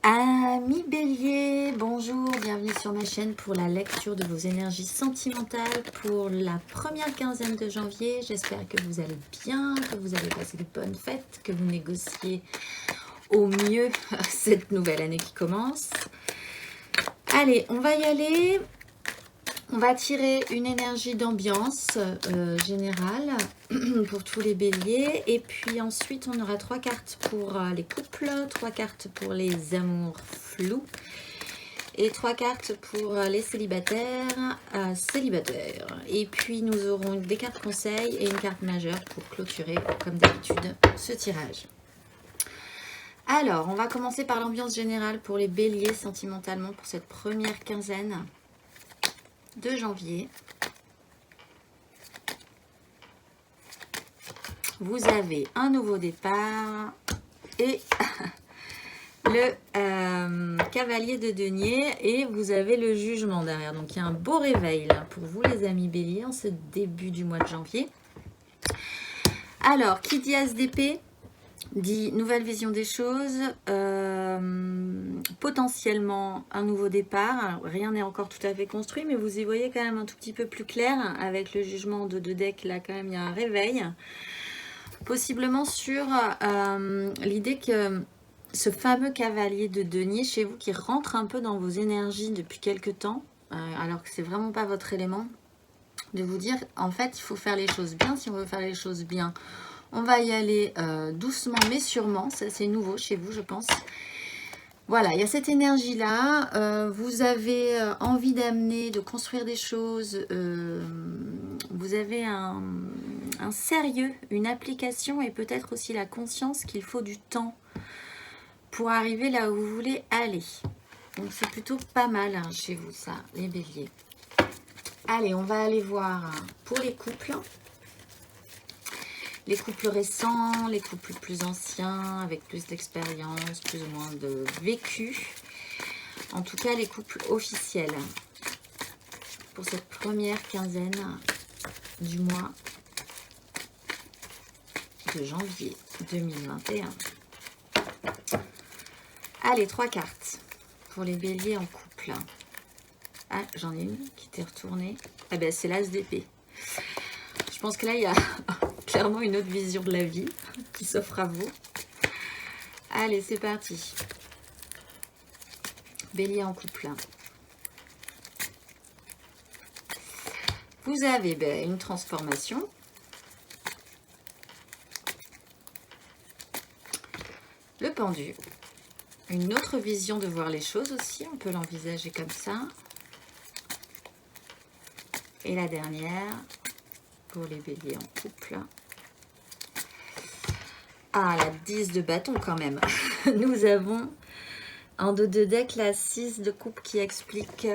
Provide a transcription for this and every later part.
Amis Bélier, bonjour, bienvenue sur ma chaîne pour la lecture de vos énergies sentimentales pour la première quinzaine de janvier. J'espère que vous allez bien, que vous avez passé de bonnes fêtes, que vous négociez au mieux cette nouvelle année qui commence. Allez, on va y aller. On va tirer une énergie d'ambiance générale pour tous les béliers. Et puis ensuite, on aura 3 cartes pour les couples, 3 cartes pour les amours flous et 3 cartes pour les célibataires. Et puis, nous aurons des cartes conseils et une carte majeure pour clôturer, comme d'habitude, ce tirage. Alors, on va commencer par l'ambiance générale pour les béliers sentimentalement pour cette première quinzaine de janvier. Vous avez un nouveau départ et le cavalier de denier et vous avez le jugement derrière. Donc il y a un beau réveil là pour vous les amis béliers en ce début du mois de janvier. Alors, qui dit as d'épée dit nouvelle vision des choses, potentiellement un nouveau départ. Alors, rien n'est encore tout à fait construit, mais vous y voyez quand même un tout petit peu plus clair. Avec le jugement de 2 decks, là quand même il y a un réveil. Possiblement sur l'idée que ce fameux cavalier de denier chez vous qui rentre un peu dans vos énergies depuis quelques temps, alors que c'est vraiment pas votre élément, de vous dire en fait il faut faire les choses bien. Si on veut faire les choses bien, on va y aller doucement mais sûrement. Ça c'est nouveau chez vous je pense. Voilà, il y a cette énergie-là. Vous avez envie d'amener, de construire des choses. Vous avez un sérieux, une application et peut-être aussi la conscience qu'il faut du temps pour arriver là où vous voulez aller. Donc c'est plutôt pas mal hein, chez vous ça, les béliers. Allez, on va aller voir pour les couples. Les couples récents, les couples plus anciens, avec plus d'expérience, plus ou moins de vécu. En tout cas, les couples officiels pour cette première quinzaine du mois de janvier 2021. Allez, 3 cartes pour les béliers en couple. Ah, j'en ai une qui t'est retournée. Ah ben, c'est l'as d'épée. Je pense que là, il y a clairement une autre vision de la vie qui s'offre à vous. Allez, c'est parti. Bélier en couple. Vous avez une transformation. Le pendu. Une autre vision de voir les choses aussi. On peut l'envisager comme ça. Et la dernière, pour les béliers en couple. Ah, la 10 de bâton quand même. Nous avons en dos de deck la 6 de coupe qui explique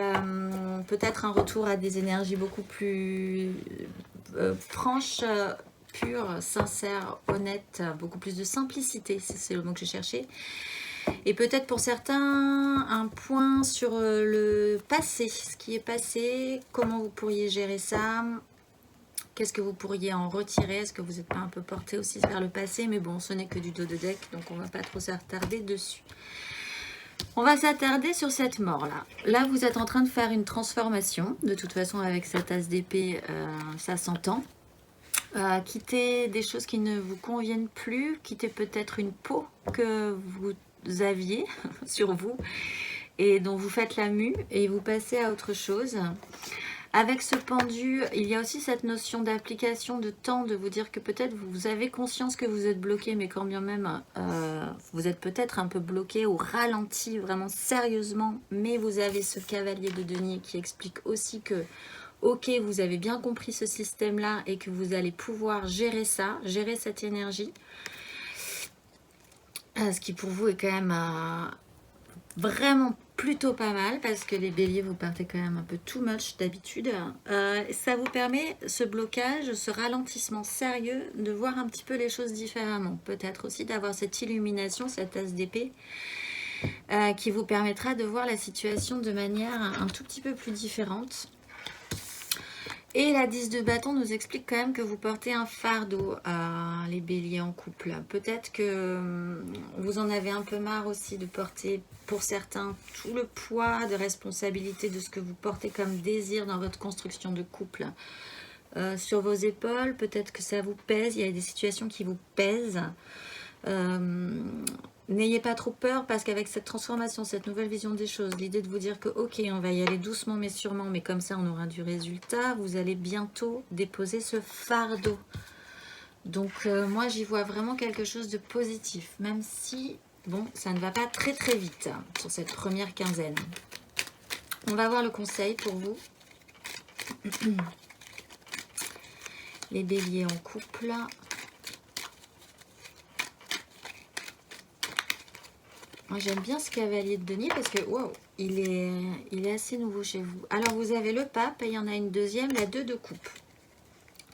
peut-être un retour à des énergies beaucoup plus franches, pures, sincères, honnêtes, beaucoup plus de simplicité, c'est le mot que j'ai cherché. Et peut-être pour certains, un point sur le passé, ce qui est passé, comment vous pourriez gérer ça. Qu'est-ce que vous pourriez en retirer? Est-ce que vous n'êtes pas un peu porté aussi vers le passé? Mais bon, ce n'est que du dos de deck, donc on ne va pas trop s'attarder dessus. On va s'attarder sur cette mort-là. Là, vous êtes en train de faire une transformation. De toute façon, avec cette as d'épée, ça s'entend. Quitter des choses qui ne vous conviennent plus. Quitter peut-être une peau que vous aviez sur vous et dont vous faites la mue et vous passez à autre chose. Avec ce pendu, il y a aussi cette notion d'application de temps, de vous dire que peut-être vous avez conscience que vous êtes bloqué, mais quand bien même, vous êtes peut-être un peu bloqué ou ralenti, vraiment sérieusement, mais vous avez ce cavalier de denier qui explique aussi que, ok, vous avez bien compris ce système-là et que vous allez pouvoir gérer ça, gérer cette énergie. Ce qui pour vous est quand même vraiment plutôt pas mal parce que les béliers vous partez quand même un peu too much d'habitude. Ça vous permet ce blocage, ce ralentissement sérieux de voir un petit peu les choses différemment. Peut-être aussi d'avoir cette illumination, cette as d'épée qui vous permettra de voir la situation de manière un tout petit peu plus différente. Et la 10 de bâton nous explique quand même que vous portez un fardeau, les béliers en couple. Peut-être que vous en avez un peu marre aussi de porter, pour certains, tout le poids de responsabilité de ce que vous portez comme désir dans votre construction de couple. Sur vos épaules, peut-être que ça vous pèse, il y a des situations qui vous pèsent. N'ayez pas trop peur parce qu'avec cette transformation, cette nouvelle vision des choses, l'idée de vous dire que ok, on va y aller doucement mais sûrement, mais comme ça on aura du résultat, vous allez bientôt déposer ce fardeau. Donc moi j'y vois vraiment quelque chose de positif, même si bon, ça ne va pas très très vite sur cette première quinzaine. On va voir le conseil pour vous. Les béliers en couple. Moi j'aime bien ce cavalier de denier parce que wow, il est assez nouveau chez vous. Alors vous avez le pape et il y en a une deuxième, la 2 de coupe.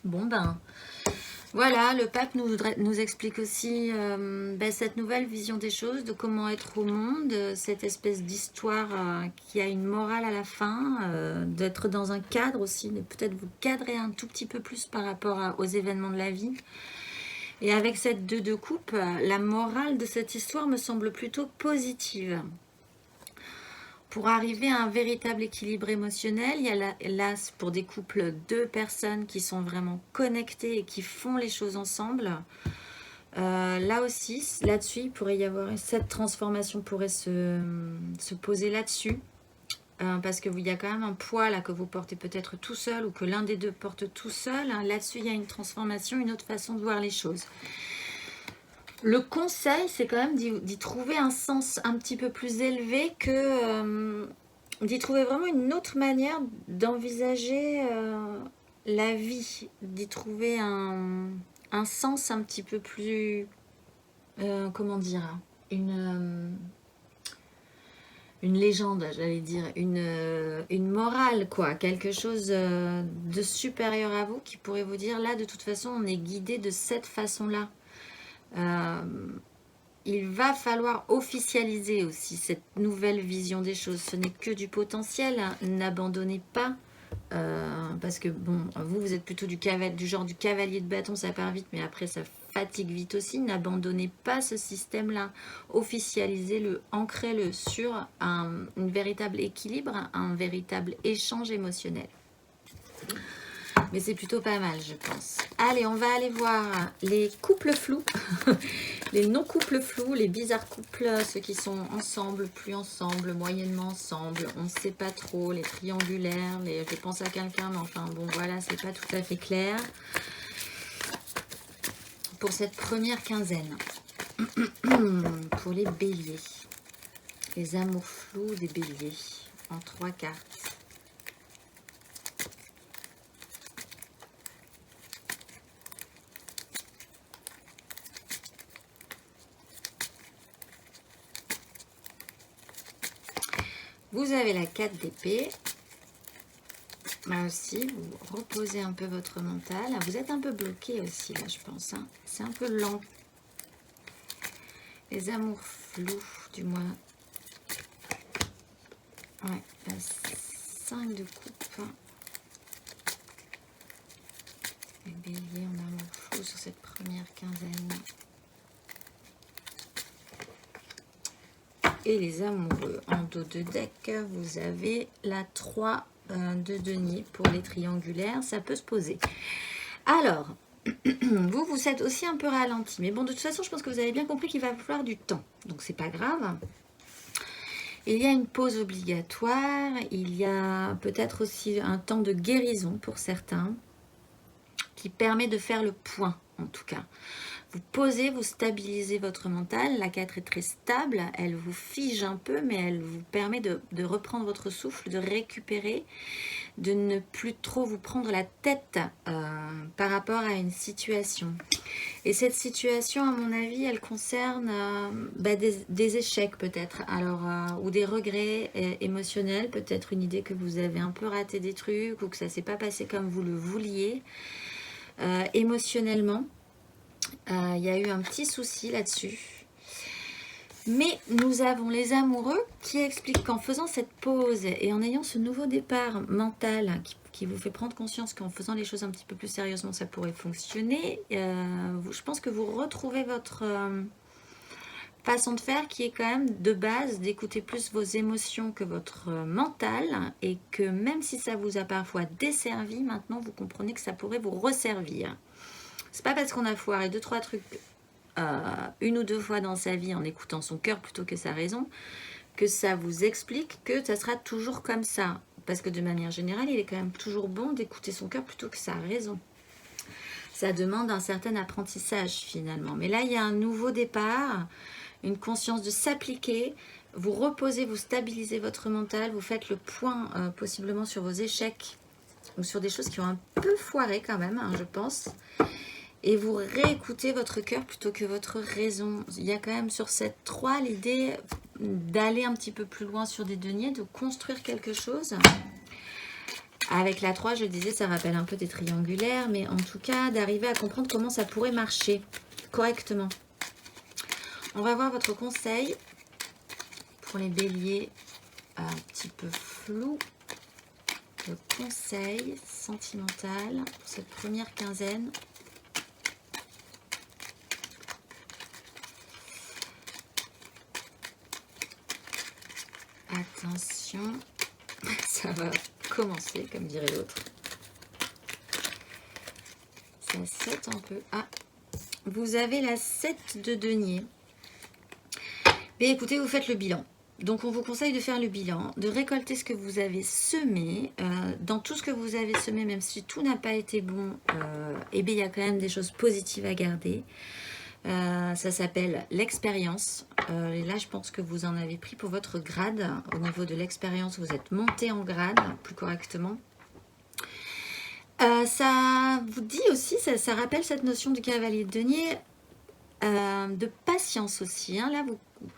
Bon ben voilà, le pape nous explique aussi cette nouvelle vision des choses, de comment être au monde, cette espèce d'histoire qui a une morale à la fin, d'être dans un cadre aussi, de peut-être vous cadrer un tout petit peu plus par rapport aux événements de la vie. Et avec cette 2 de coupe, la morale de cette histoire me semble plutôt positive. Pour arriver à un véritable équilibre émotionnel, il y a là pour des couples, 2 personnes qui sont vraiment connectées et qui font les choses ensemble. Là aussi, là-dessus, il pourrait y avoir cette transformation pourrait se poser là-dessus. Parce qu'il y a quand même un poids là que vous portez peut-être tout seul ou que l'un des deux porte tout seul. Là-dessus, il y a une transformation, une autre façon de voir les choses. Le conseil, c'est quand même d'y trouver un sens un petit peu plus élevé que d'y trouver vraiment une autre manière d'envisager la vie, d'y trouver un sens un petit peu plus, comment dire, une légende, j'allais dire, une morale, quoi, quelque chose de supérieur à vous qui pourrait vous dire, là, de toute façon, on est guidé de cette façon-là. Il va falloir officialiser aussi cette nouvelle vision des choses. Ce n'est que du potentiel, hein. N'abandonnez pas, parce que, bon, vous êtes plutôt du genre du cavalier de bâton, ça part vite, mais après, ça fatigue vite aussi. N'abandonnez pas ce système-là. Officialisez-le, ancrez-le sur un véritable équilibre, un véritable échange émotionnel. Mais c'est plutôt pas mal, je pense. Allez, on va aller voir les couples flous, les non-couples flous, les bizarres couples, ceux qui sont ensemble, plus ensemble, moyennement ensemble, on ne sait pas trop, les triangulaires, je pense à quelqu'un, mais enfin bon, voilà, c'est pas tout à fait clair. Pour cette première quinzaine, pour les béliers, les amours flous des béliers, en 3 cartes. Vous avez la 4 d'épée. Là aussi, vous reposez un peu votre mental. Vous êtes un peu bloqué aussi, là, je pense. Hein. C'est un peu lent. Les amours flous, du moins. Ouais, la 5 de coupe. Les béliers en amour flou sur cette première quinzaine. Et les amoureux, en dos de deck, vous avez la 3 de denier pour les triangulaires. Ça peut se poser. Alors, vous êtes aussi un peu ralenti. Mais bon, de toute façon, je pense que vous avez bien compris qu'il va falloir du temps. Donc, c'est pas grave. Il y a une pause obligatoire. Il y a peut-être aussi un temps de guérison pour certains qui permet de faire le point, en tout cas. Vous posez, vous stabilisez votre mental. La 4 est très stable. Elle vous fige un peu, mais elle vous permet de reprendre votre souffle, de récupérer, de ne plus trop vous prendre la tête par rapport à une situation. Et cette situation, à mon avis, elle concerne des échecs peut-être, ou des regrets émotionnels, peut-être une idée que vous avez un peu raté des trucs ou que ça ne s'est pas passé comme vous le vouliez. Émotionnellement, il y a eu un petit souci là-dessus. Mais nous avons les amoureux qui expliquent qu'en faisant cette pause et en ayant ce nouveau départ mental qui vous fait prendre conscience qu'en faisant les choses un petit peu plus sérieusement, ça pourrait fonctionner. Je pense que vous retrouvez votre façon de faire qui est quand même de base d'écouter plus vos émotions que votre mental, et que même si ça vous a parfois desservi, maintenant vous comprenez que ça pourrait vous resservir. C'est pas parce qu'on a foiré 2-3 trucs une ou deux fois dans sa vie en écoutant son cœur plutôt que sa raison que ça vous explique que ça sera toujours comme ça. Parce que de manière générale, il est quand même toujours bon d'écouter son cœur plutôt que sa raison. Ça demande un certain apprentissage finalement. Mais là, il y a un nouveau départ, une conscience de s'appliquer. Vous reposez, vous stabilisez votre mental, vous faites le point possiblement sur vos échecs ou sur des choses qui ont un peu foiré quand même, hein, je pense. Et vous réécoutez votre cœur plutôt que votre raison. Il y a quand même sur cette 3 l'idée d'aller un petit peu plus loin sur des deniers, de construire quelque chose. Avec la 3, je disais, ça rappelle un peu des triangulaires, mais en tout cas, d'arriver à comprendre comment ça pourrait marcher correctement. On va voir votre conseil pour les béliers un petit peu flou. Le conseil sentimental pour cette première quinzaine. Attention, ça va commencer, comme dirait l'autre. Ça saute un peu. Ah, vous avez la 7 de denier. Mais écoutez, vous faites le bilan. Donc, on vous conseille de faire le bilan, de récolter ce que vous avez semé. Dans tout ce que vous avez semé, même si tout n'a pas été bon, eh bien, il y a quand même des choses positives à garder. Ça s'appelle l'expérience. Et là, je pense que vous en avez pris pour votre grade. Au niveau de l'expérience, vous êtes monté en grade, plus correctement. Ça vous dit aussi, ça rappelle cette notion du cavalier de denier, de patience aussi. Hein. Là,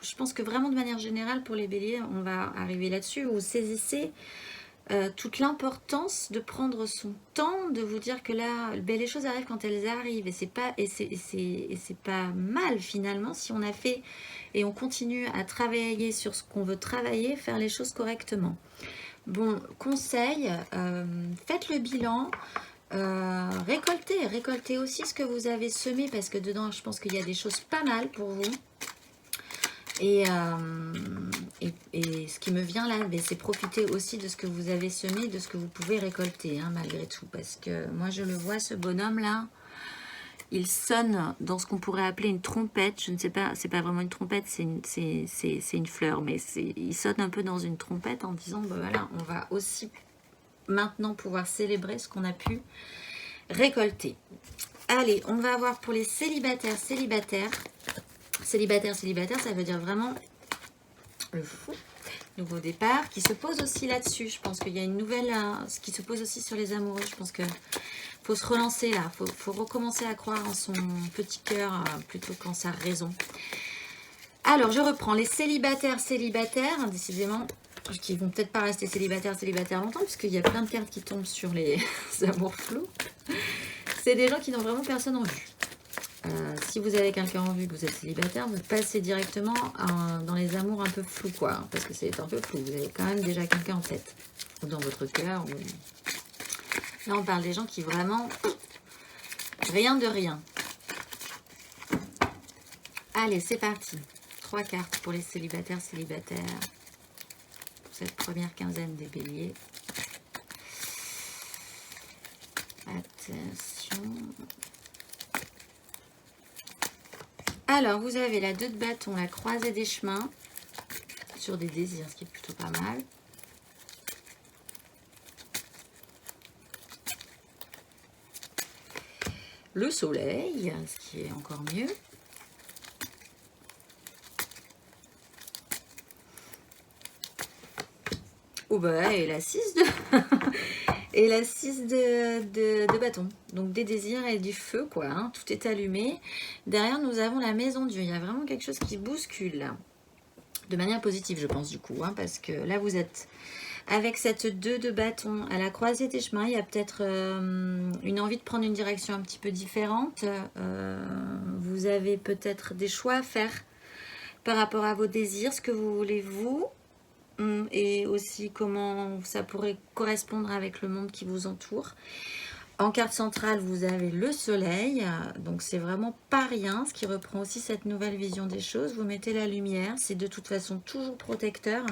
je pense que vraiment de manière générale, pour les béliers, on va arriver là-dessus. Vous saisissez toute l'importance de prendre son temps, de vous dire que là, ben, les choses arrivent quand elles arrivent, et c'est pas mal finalement si on a fait et on continue à travailler sur ce qu'on veut travailler, faire les choses correctement. Bon, conseil, faites le bilan, récoltez aussi ce que vous avez semé, parce que dedans, je pense qu'il y a des choses pas mal pour vous. Et ce qui me vient là, c'est profiter aussi de ce que vous avez semé, de ce que vous pouvez récolter, hein, malgré tout. Parce que moi, je le vois, ce bonhomme-là, il sonne dans ce qu'on pourrait appeler une trompette. Je ne sais pas, c'est pas vraiment une trompette, c'est une fleur. Mais il sonne un peu dans une trompette en disant, ben voilà, on va aussi maintenant pouvoir célébrer ce qu'on a pu récolter. Allez, on va voir pour les célibataires. Célibataire, ça veut dire vraiment le fou, nouveau départ, qui se pose aussi là-dessus. Je pense qu'il y a une nouvelle, ce qui se pose aussi sur les amoureux. Je pense que faut se relancer là, faut recommencer à croire en son petit cœur plutôt qu'en sa raison. Alors, je reprends les célibataires, décidément, qui vont peut-être pas rester célibataires longtemps, puisqu'il y a plein de cartes qui tombent sur les amours flous. C'est des gens qui n'ont vraiment personne en vue. Si vous avez quelqu'un en vue, que vous êtes célibataire, vous passez directement dans les amours un peu flous, quoi. Hein, parce que c'est un peu flou. Vous avez quand même déjà quelqu'un en tête. Ou dans votre cœur. Ou... Là, on parle des gens qui vraiment... Rien de rien. Allez, c'est parti. 3 cartes pour les célibataires. Pour cette première quinzaine des béliers. Attention... Alors, vous avez la 2 de bâton, la croisée des chemins, sur des désirs, ce qui est plutôt pas mal. Le soleil, ce qui est encore mieux. Oh bah, et la 6 de... et la 6 de bâton. Donc des désirs et du feu, quoi. Hein. Tout est allumé. Derrière, nous avons la maison Dieu. Il y a vraiment quelque chose qui bouscule, là. De manière positive, je pense, du coup. Hein, parce que là, vous êtes avec cette 2 de bâton à la croisée des chemins. Il y a peut-être une envie de prendre une direction un petit peu différente. Vous avez peut-être des choix à faire par rapport à vos désirs. Ce que vous voulez, vous. et aussi comment ça pourrait correspondre avec le monde qui vous entoure. En carte centrale, vous avez le soleil, donc c'est vraiment pas rien, ce qui reprend aussi cette nouvelle vision des choses. Vous mettez la lumière, c'est de toute façon toujours protecteur.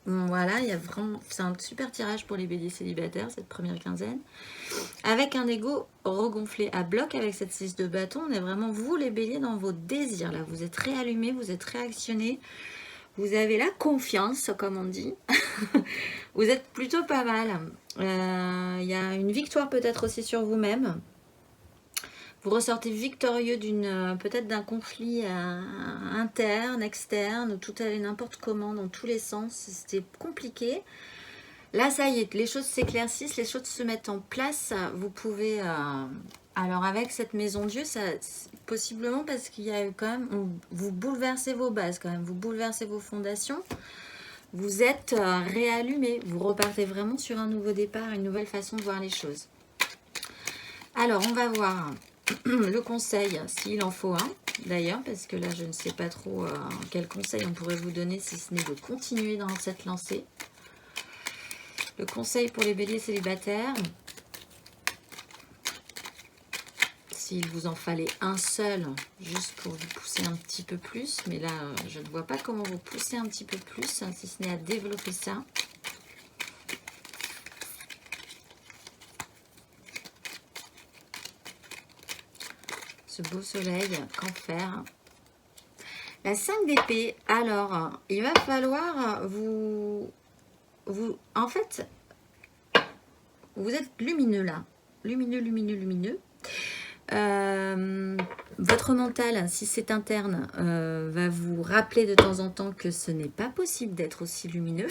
Voilà, il y a vraiment, c'est un super tirage pour les béliers célibataires, cette première quinzaine. Avec un ego regonflé à bloc, avec cette 6 de bâton, on est vraiment, vous les béliers, dans vos désirs. Là, vous êtes réallumés, vous êtes réactionnés. Vous avez la confiance, comme on dit. Vous êtes plutôt pas mal. Il y a une victoire peut-être aussi sur vous-même. Vous ressortez victorieux peut-être d'un conflit interne, externe, où tout allait n'importe comment, dans tous les sens. C'était compliqué. Là, ça y est, les choses s'éclaircissent, les choses se mettent en place. Vous pouvez... alors, avec cette maison Dieu, ça, possiblement parce qu'il y a eu quand même... Vous bouleversez vos bases quand même, vous bouleversez vos fondations. Vous êtes réallumé, vous repartez vraiment sur un nouveau départ, une nouvelle façon de voir les choses. Alors, on va voir le conseil, s'il en faut un, d'ailleurs, parce que là, je ne sais pas trop quel conseil on pourrait vous donner, si ce n'est de continuer dans cette lancée. Le conseil pour les béliers célibataires, s'il vous en fallait un seul, juste pour vous pousser un petit peu plus, mais là, je ne vois pas comment vous pousser un petit peu plus, si ce n'est à développer ça. Ce beau soleil, qu'en faire? La 5 d'épée, alors, il va falloir en fait, vous êtes lumineux là, lumineux. Votre mental, si c'est interne, va vous rappeler de temps en temps que ce n'est pas possible d'être aussi lumineux.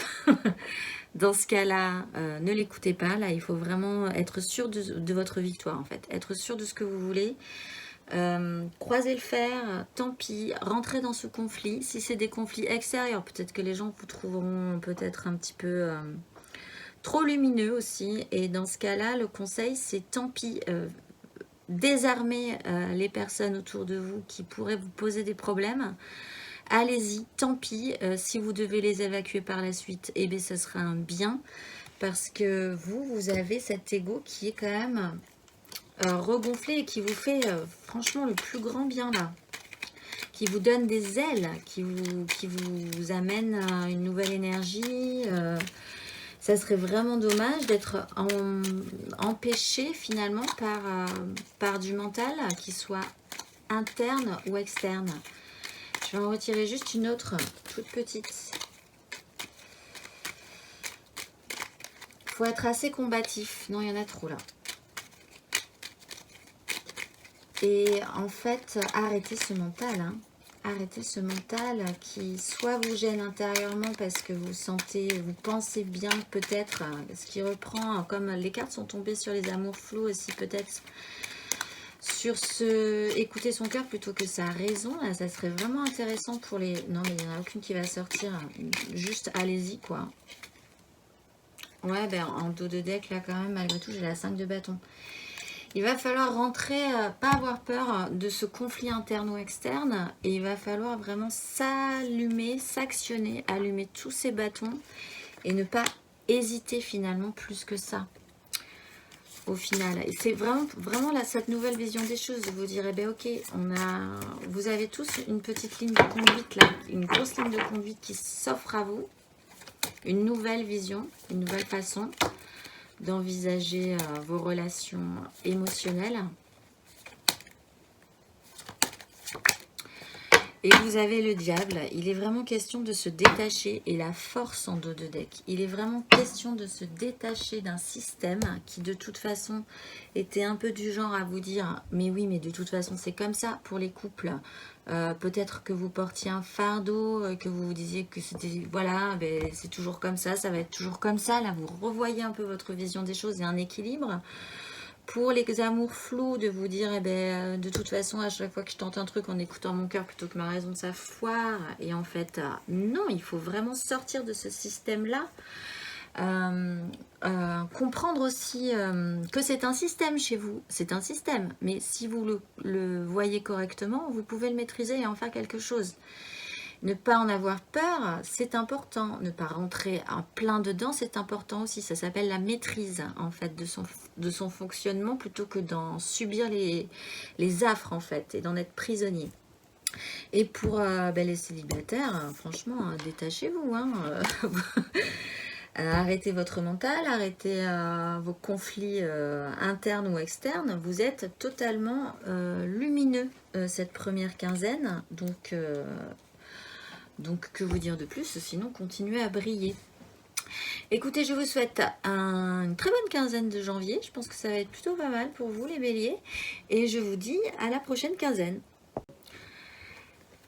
Dans ce cas-là, ne l'écoutez pas. Là, il faut vraiment être sûr de votre victoire, en fait. Être sûr de ce que vous voulez. Croisez le fer, tant pis. Rentrez dans ce conflit. Si c'est des conflits extérieurs, peut-être que les gens vous trouveront peut-être un petit peu trop lumineux aussi. Et dans ce cas-là, le conseil, c'est tant pis. Désarmer les personnes autour de vous qui pourraient vous poser des problèmes. Allez-y, tant pis. Si vous devez les évacuer par la suite, eh bien, ce sera un bien. Parce que vous avez cet ego qui est quand même regonflé et qui vous fait franchement le plus grand bien là. Qui vous donne des ailes, qui vous amène à une nouvelle énergie. Ça serait vraiment dommage d'être empêché finalement par du mental qui soit interne ou externe. Je vais en retirer juste une autre, toute petite. Il faut être assez combatif. Non, il y en a trop là. Et en fait, arrêtez ce mental. Hein. Arrêtez ce mental qui soit vous gêne intérieurement parce que vous pensez bien peut-être, ce qui reprend, comme les cartes sont tombées sur les amours flous aussi peut-être, sur écouter son cœur plutôt que sa raison. Là, ça serait vraiment intéressant pour les... Non, mais il n'y en a aucune qui va sortir. Juste allez-y, quoi. Ouais, ben en dos de deck, là, quand même, malgré tout, j'ai la 5 de bâton. Il va falloir rentrer, pas avoir peur de ce conflit interne ou externe. Et il va falloir vraiment s'allumer, s'actionner, allumer tous ces bâtons. Et ne pas hésiter finalement plus que ça. Au final, et c'est vraiment là, cette nouvelle vision des choses. Vous direz, ben ok, vous avez tous une petite ligne de conduite là, une grosse ligne de conduite qui s'offre à vous. Une nouvelle vision, une nouvelle façon d'envisager vos relations émotionnelles. Et vous avez le diable. Il est vraiment question de se détacher et la force en dos de deck. Il est vraiment question de se détacher d'un système qui de toute façon était un peu du genre à vous dire mais oui, mais de toute façon c'est comme ça pour les couples. Peut-être que vous portiez un fardeau, que vous vous disiez que c'était voilà, ben, c'est toujours comme ça va être toujours comme ça. Là, vous revoyez un peu votre vision des choses et un équilibre. Pour les amours flous, de vous dire, eh ben, de toute façon, à chaque fois que je tente un truc en écoutant mon cœur plutôt que ma raison, ça foire. Et en fait, non, il faut vraiment sortir de ce système-là. Comprendre aussi que c'est un système chez vous. C'est un système. Mais si vous le voyez correctement, vous pouvez le maîtriser et en faire quelque chose. Ne pas en avoir peur, c'est important. Ne pas rentrer en plein dedans, c'est important aussi. Ça s'appelle la maîtrise, en fait, de son fonctionnement, plutôt que d'en subir les affres, en fait, et d'en être prisonnier. Et pour les célibataires, franchement, détachez-vous. Hein, arrêtez votre mental, arrêtez vos conflits internes ou externes. Vous êtes totalement lumineux cette première quinzaine. Donc, que vous dire de plus? Sinon, continuez à briller. Écoutez, je vous souhaite une très bonne quinzaine de janvier. Je pense que ça va être plutôt pas mal pour vous, les béliers. Et je vous dis à la prochaine quinzaine.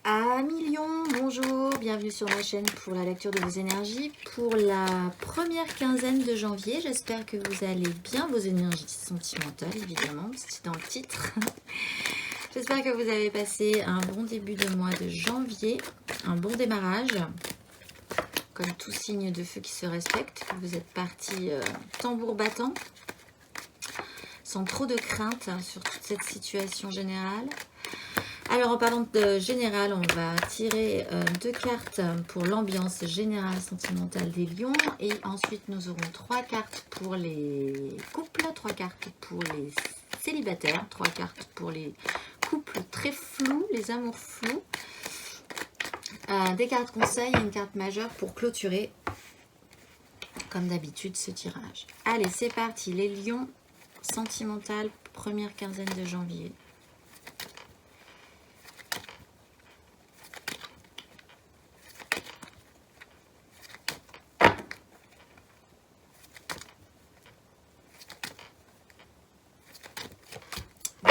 Amis Lion, bonjour, bienvenue sur ma chaîne pour la lecture de vos énergies pour la première quinzaine de janvier. J'espère que vous allez bien, vos énergies sentimentales évidemment, c'est dans le titre. J'espère que vous avez passé un bon début de mois de janvier, un bon démarrage, comme tout signe de feu qui se respecte. Vous êtes parti tambour battant, sans trop de crainte sur toute cette situation générale. Alors en parlant de général, on va tirer 2 cartes pour l'ambiance générale sentimentale des lions. Et ensuite nous aurons 3 cartes pour les couples, 3 cartes pour les célibataires, 3 cartes pour les couples très flous, les amours flous. Des cartes conseils et une carte majeure pour clôturer, comme d'habitude, ce tirage. Allez, c'est parti, les lions sentimentales, première quinzaine de janvier.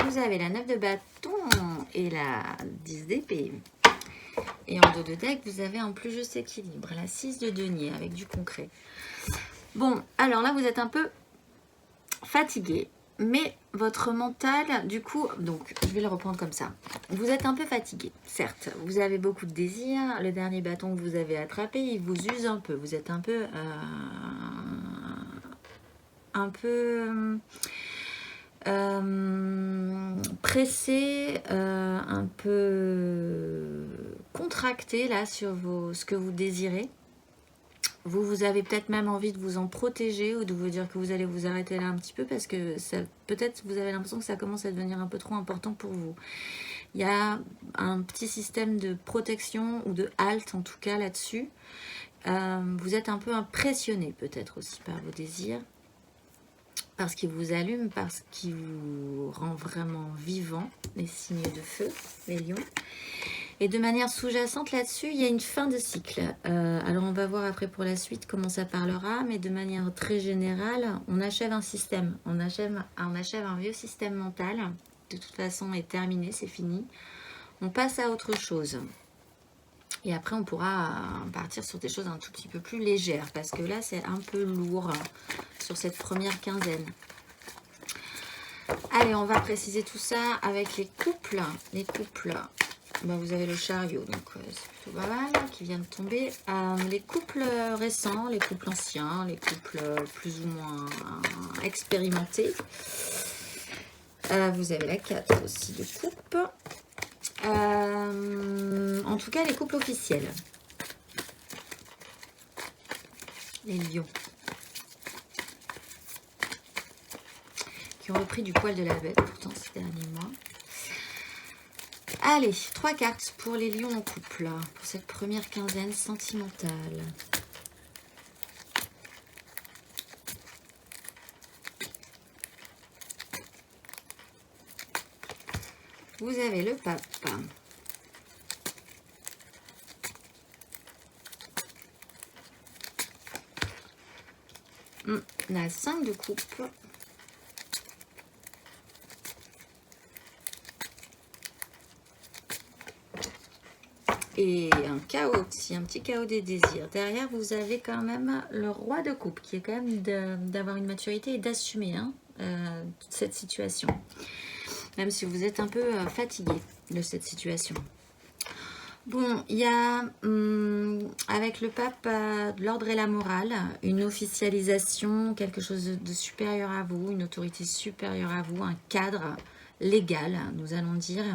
Vous avez la 9 de bâton et la 10 d'épée. Et en dos de deck, vous avez en plus juste équilibre, la 6 de denier avec du concret. Bon, alors là, vous êtes un peu fatigué. Mais votre mental, du coup, donc je vais le reprendre comme ça. Vous êtes un peu fatigué, certes. Vous avez beaucoup de désirs. Le dernier bâton que vous avez attrapé, il vous use un peu. Vous êtes un peu pressé, un peu contracté là sur ce que vous désirez. Vous avez peut-être même envie de vous en protéger ou de vous dire que vous allez vous arrêter là un petit peu parce que peut-être vous avez l'impression que ça commence à devenir un peu trop important pour vous. Il y a un petit système de protection ou de halte en tout cas là-dessus. Vous êtes un peu impressionné peut-être aussi par vos désirs, parce qu'il vous allume, parce qu'il vous rend vraiment vivant, les signes de feu, les lions. Et de manière sous-jacente là-dessus, il y a une fin de cycle. Alors on va voir après pour la suite comment ça parlera, mais de manière très générale, on achève un système, on achève un vieux système mental. De toute façon, est terminé, c'est fini. On passe à autre chose. Et après, on pourra partir sur des choses un tout petit peu plus légères, parce que là, c'est un peu lourd sur cette première quinzaine. Allez, on va préciser tout ça avec les couples. Les couples, ben, vous avez le chariot, donc c'est plutôt pas mal, qui vient de tomber. Les couples récents, les couples anciens, les couples plus ou moins expérimentés. Vous avez la 4 aussi de coupe. En tout cas, les couples officiels. Les lions. Qui ont repris du poil de la bête, pourtant, ces derniers mois. Allez, 3 cartes pour les lions en couple, pour cette première quinzaine sentimentale. Vous avez le pape. La 5 de coupe. Et un chaos aussi, un petit chaos des désirs. Derrière, vous avez quand même le roi de coupe, qui est quand même d'avoir une maturité et d'assumer cette situation. Même si vous êtes un peu fatigué de cette situation. Bon, il y a, avec le pape, l'ordre et la morale, une officialisation, quelque chose de supérieur à vous, une autorité supérieure à vous, un cadre légal, nous allons dire.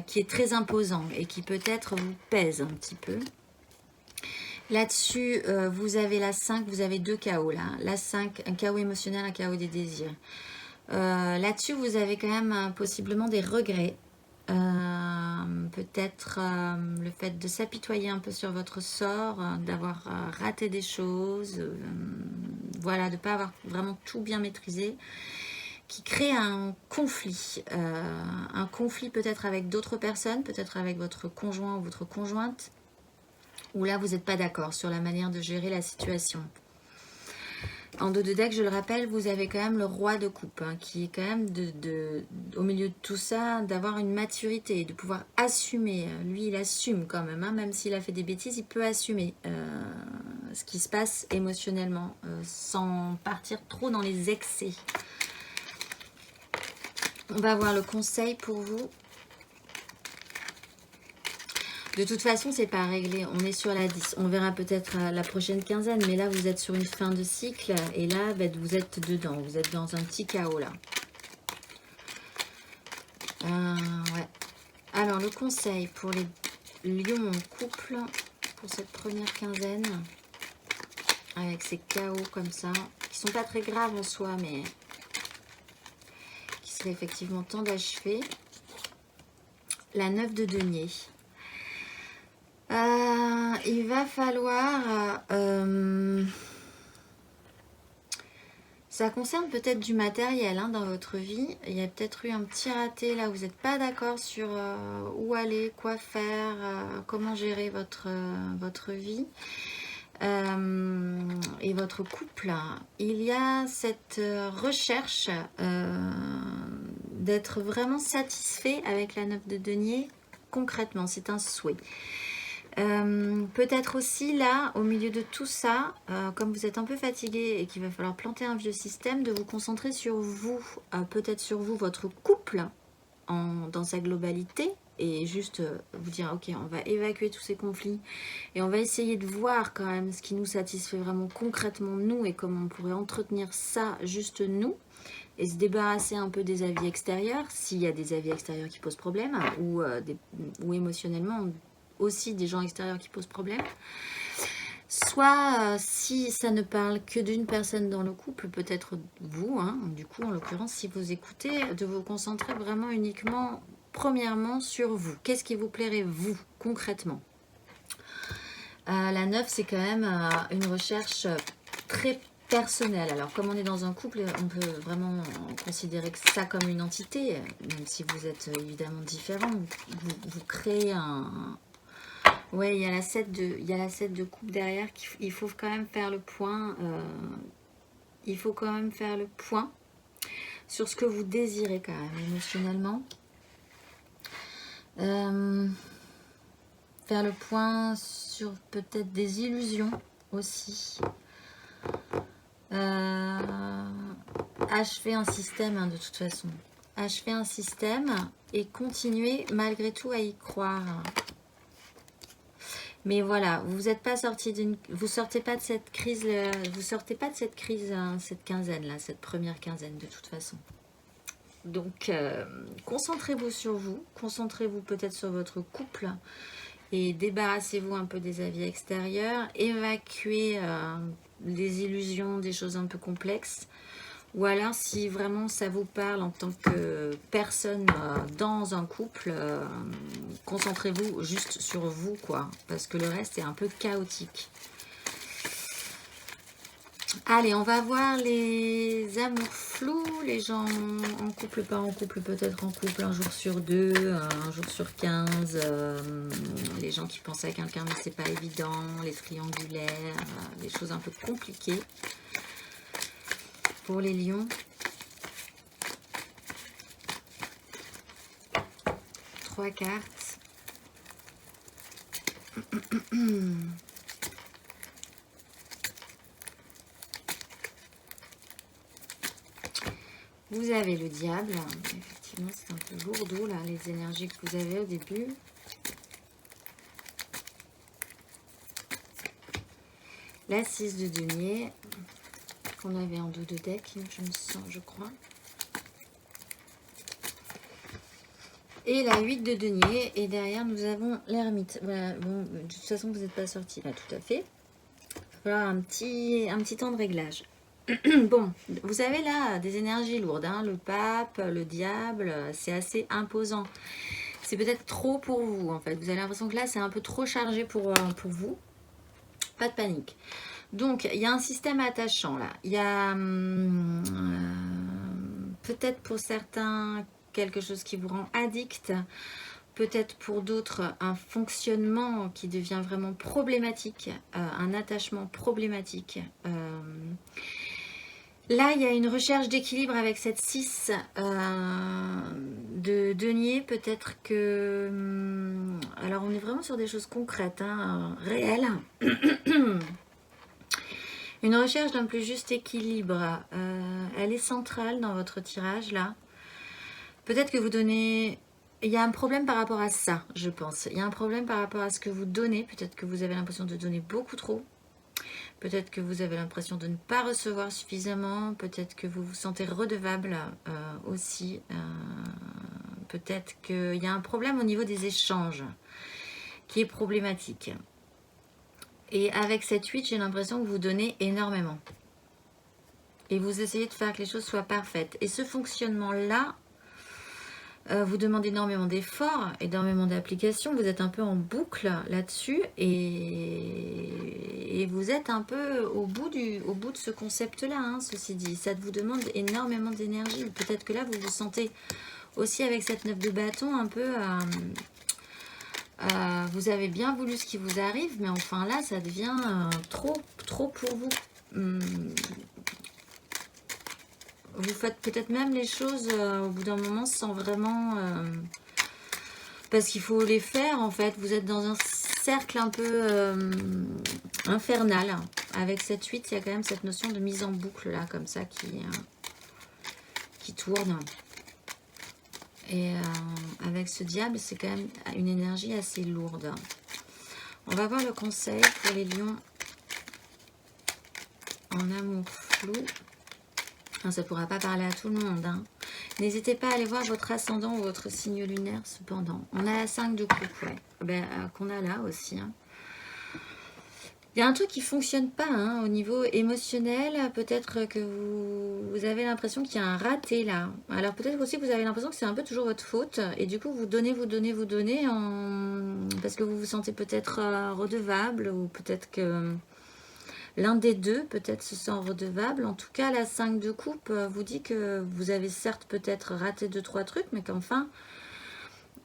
qui est très imposant et qui peut-être vous pèse un petit peu. Là-dessus, vous avez la 5, vous avez 2 chaos là. La 5, un chaos émotionnel, un chaos des désirs. Là-dessus, vous avez quand même possiblement des regrets. Peut-être le fait de s'apitoyer un peu sur votre sort, d'avoir raté des choses, voilà, de ne pas avoir vraiment tout bien maîtrisé, qui crée un conflit peut-être avec d'autres personnes, peut-être avec votre conjoint ou votre conjointe, où là vous n'êtes pas d'accord sur la manière de gérer la situation. En dos de deck, je le rappelle, vous avez quand même le roi de coupe, hein, qui est quand même, au milieu de tout ça, d'avoir une maturité, de pouvoir assumer. Lui, il assume quand même, hein, même s'il a fait des bêtises, il peut assumer ce qui se passe émotionnellement, sans partir trop dans les excès. On va voir le conseil pour vous. De toute façon, c'est pas réglé. On est sur la 10. On verra peut-être la prochaine quinzaine. Mais là, vous êtes sur une fin de cycle. Et là, vous êtes dedans. Vous êtes dans un petit chaos, là. Ouais. Alors, le conseil pour les lions en couple, pour cette première quinzaine, avec ces chaos comme ça, qui sont pas très graves en soi, mais qui serait effectivement temps d'achever. La 9 de denier. Il va falloir... ça concerne peut-être du matériel hein, dans votre vie. Il y a peut-être eu un petit raté là, vous n'êtes pas d'accord sur où aller, quoi faire, comment gérer votre vie et votre couple. Il y a cette recherche d'être vraiment satisfait avec la 9 de denier. Concrètement, c'est un souhait. Peut-être aussi là, au milieu de tout ça, comme vous êtes un peu fatigué et qu'il va falloir planter un vieux système, de vous concentrer sur vous, peut-être sur vous, votre couple, dans sa globalité, et juste vous dire, ok, on va évacuer tous ces conflits, et on va essayer de voir quand même ce qui nous satisfait vraiment concrètement nous, et comment on pourrait entretenir ça juste nous, et se débarrasser un peu des avis extérieurs, s'il y a des avis extérieurs qui posent problème, ou émotionnellement, aussi des gens extérieurs qui posent problème. Soit si ça ne parle que d'une personne dans le couple, peut-être vous, hein, du coup en l'occurrence si vous écoutez, de vous concentrer vraiment uniquement premièrement sur vous. Qu'est-ce qui vous plairait vous concrètement? La 9 c'est quand même une recherche très personnelle. Alors comme on est dans un couple, on peut vraiment considérer que ça comme une entité, même si vous êtes évidemment différents, vous créez un... Ouais, il y a la 7 de coupe derrière. Il faut quand même faire le point. Il faut quand même faire le point sur ce que vous désirez quand même émotionnellement. Faire le point sur peut-être des illusions aussi. Achever un système hein, de toute façon. Achever un système et continuer malgré tout à y croire. Mais voilà, vous n'êtes pas sorti vous sortez pas de cette crise, cette quinzaine là, cette première quinzaine de toute façon. Donc concentrez-vous sur vous, concentrez-vous peut-être sur votre couple et débarrassez-vous un peu des avis extérieurs, évacuez les illusions, des choses un peu complexes. Ou alors, si vraiment ça vous parle en tant que personne dans un couple, concentrez-vous juste sur vous, quoi. Parce que le reste est un peu chaotique. Allez, on va voir les amours flous, les gens en couple, pas en couple, peut-être en couple, un jour sur 2, un jour sur 15, les gens qui pensent à quelqu'un mais c'est pas évident, les triangulaires, les choses un peu compliquées. Pour les lions, 3 cartes. Vous avez le diable. Effectivement, c'est un peu lourdeau là, les énergies que vous avez au début. La 6 de denier. Qu'on avait en dos de deck, je crois. Et la 8 de denier. Et derrière, nous avons l'ermite. Voilà, bon, de toute façon, vous n'êtes pas sorti là, tout à fait. Il va falloir un petit temps de réglage. Bon, vous avez là des énergies lourdes. Hein, le pape, le diable, c'est assez imposant. C'est peut-être trop pour vous, en fait. Vous avez l'impression que là, c'est un peu trop chargé pour vous. Pas de panique. Donc, il y a un système attachant, là. Il y a peut-être pour certains quelque chose qui vous rend addict. Peut-être pour d'autres un fonctionnement qui devient vraiment problématique, un attachement problématique. Là, il y a une recherche d'équilibre avec cette 6 de denier. Peut-être que... alors, on est vraiment sur des choses concrètes, hein, réelles. Une recherche d'un plus juste équilibre. Elle est centrale dans votre tirage, là. Peut-être que vous donnez... Il y a un problème par rapport à ça, je pense. Il y a un problème par rapport à ce que vous donnez. Peut-être que vous avez l'impression de donner beaucoup trop. Peut-être que vous avez l'impression de ne pas recevoir suffisamment. Peut-être que vous vous sentez redevable aussi. Peut-être qu'il y a un problème au niveau des échanges qui est problématique. Et avec cette 8, j'ai l'impression que vous donnez énormément. Et vous essayez de faire que les choses soient parfaites. Et ce fonctionnement-là, vous demandez énormément d'efforts, énormément d'applications. Vous êtes un peu en boucle là-dessus. Et vous êtes un peu au bout de ce concept-là, hein, ceci dit. Ça vous demande énormément d'énergie. Peut-être que là, vous vous sentez aussi avec cette 9 de bâton un peu... vous avez bien voulu ce qui vous arrive, mais enfin là, ça devient trop pour vous. Vous faites peut-être même les choses au bout d'un moment sans vraiment... parce qu'il faut les faire, en fait. Vous êtes dans un cercle un peu infernal. Avec cette 8, il y a quand même cette notion de mise en boucle, là, comme ça, qui tourne. Et avec ce diable, c'est quand même une énergie assez lourde. On va voir le conseil pour les lions en amour flou. Ça ne pourra pas parler à tout le monde. Hein. N'hésitez pas à aller voir votre ascendant ou votre signe lunaire, cependant. On a la 5 de coupe, ouais. Qu'on a là aussi. Hein. Il y a un truc qui ne fonctionne pas hein, au niveau émotionnel. Peut-être que vous avez l'impression qu'il y a un raté là. Alors peut-être aussi que vous avez l'impression que c'est un peu toujours votre faute. Et du coup, vous donnez parce que vous vous sentez peut-être redevable ou peut-être que... L'un des deux peut-être se sent redevable. En tout cas, la 5 de coupe vous dit que vous avez certes peut-être raté 2-3 trucs, mais qu'enfin,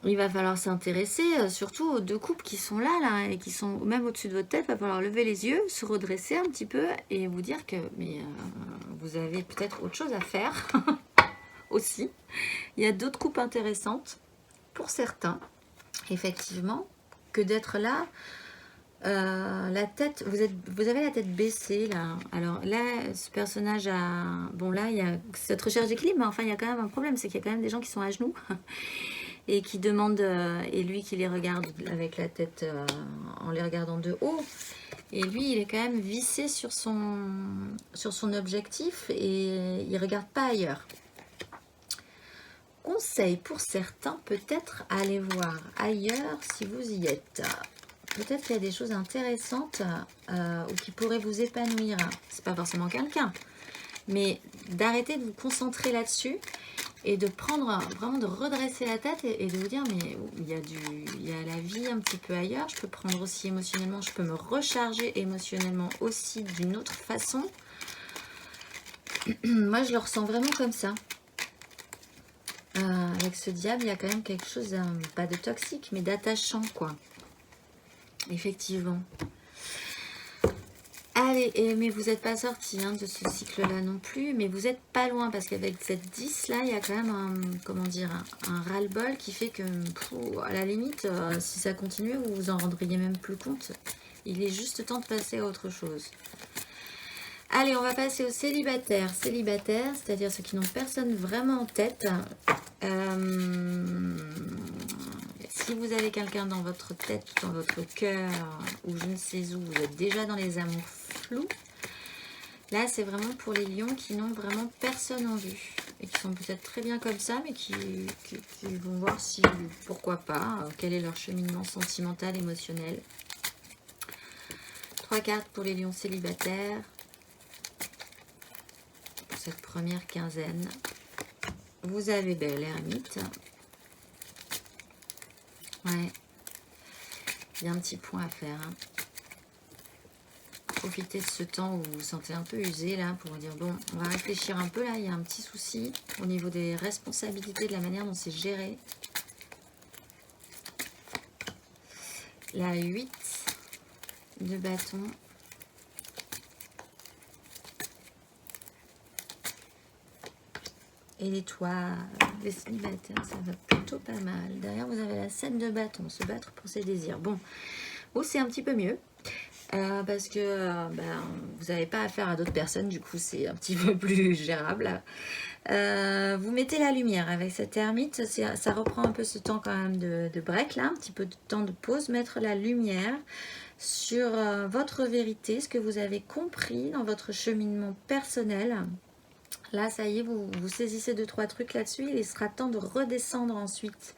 il va falloir s'intéresser surtout aux 2 coupes qui sont là, et qui sont même au-dessus de votre tête. Il va falloir lever les yeux, se redresser un petit peu et vous dire que vous avez peut-être autre chose à faire aussi. Il y a d'autres coupes intéressantes pour certains, effectivement, que d'être là. La tête, vous avez la tête baissée là. Alors là, ce personnage a... Bon là, il y a cette recherche d'équilibre, mais enfin il y a quand même un problème, c'est qu'il y a quand même des gens qui sont à genoux et qui demandent, et lui qui les regarde avec la tête en les regardant de haut. Et lui, il est quand même vissé sur son objectif et il ne regarde pas ailleurs. Conseil pour certains, peut-être aller voir ailleurs si vous y êtes. Peut-être qu'il y a des choses intéressantes ou qui pourraient vous épanouir. C'est pas forcément quelqu'un, mais d'arrêter de vous concentrer là-dessus et de prendre vraiment de redresser la tête et de vous dire mais il y a la vie un petit peu ailleurs. Je peux prendre aussi émotionnellement, je peux me recharger émotionnellement aussi d'une autre façon. Moi, je le ressens vraiment comme ça. Avec ce diable, il y a quand même quelque chose, pas de toxique, mais d'attachant, quoi. Effectivement. Allez, mais vous n'êtes pas sorti de ce cycle-là non plus, mais vous n'êtes pas loin, parce qu'avec cette 10-là, il y a quand même un ras-le-bol qui fait que, à la limite, si ça continue, vous vous en rendriez même plus compte. Il est juste temps de passer à autre chose. Allez, on va passer aux célibataires. Célibataires, c'est-à-dire ceux qui n'ont personne vraiment en tête. Si vous avez quelqu'un dans votre tête, dans votre cœur, ou je ne sais où, vous êtes déjà dans les amours flous. Là, c'est vraiment pour les lions qui n'ont vraiment personne en vue. et qui sont peut-être très bien comme ça, mais qui vont voir si, pourquoi pas, quel est leur cheminement sentimental, émotionnel. 3 cartes pour les lions célibataires pour cette première quinzaine. Vous avez l'ermite. Ouais, il y a un petit point à faire. Hein. Profitez de ce temps où vous vous sentez un peu usé là pour vous dire bon, on va réfléchir un peu là, il y a un petit souci au niveau des responsabilités, de la manière dont c'est géré. La 8 de bâton. Et l'étoile, les célibataires, ça va plutôt pas mal. Derrière, vous avez la 7 de bâton, se battre pour ses désirs. Bon, c'est un petit peu mieux. Parce que vous n'avez pas affaire à d'autres personnes, du coup c'est un petit peu plus gérable. Vous mettez la lumière avec cette ermite, ça reprend un peu ce temps quand même de break là, un petit peu de temps de pause, mettre la lumière sur votre vérité, ce que vous avez compris dans votre cheminement personnel. Là ça y est, vous saisissez 2-3 trucs là-dessus, il sera temps de redescendre ensuite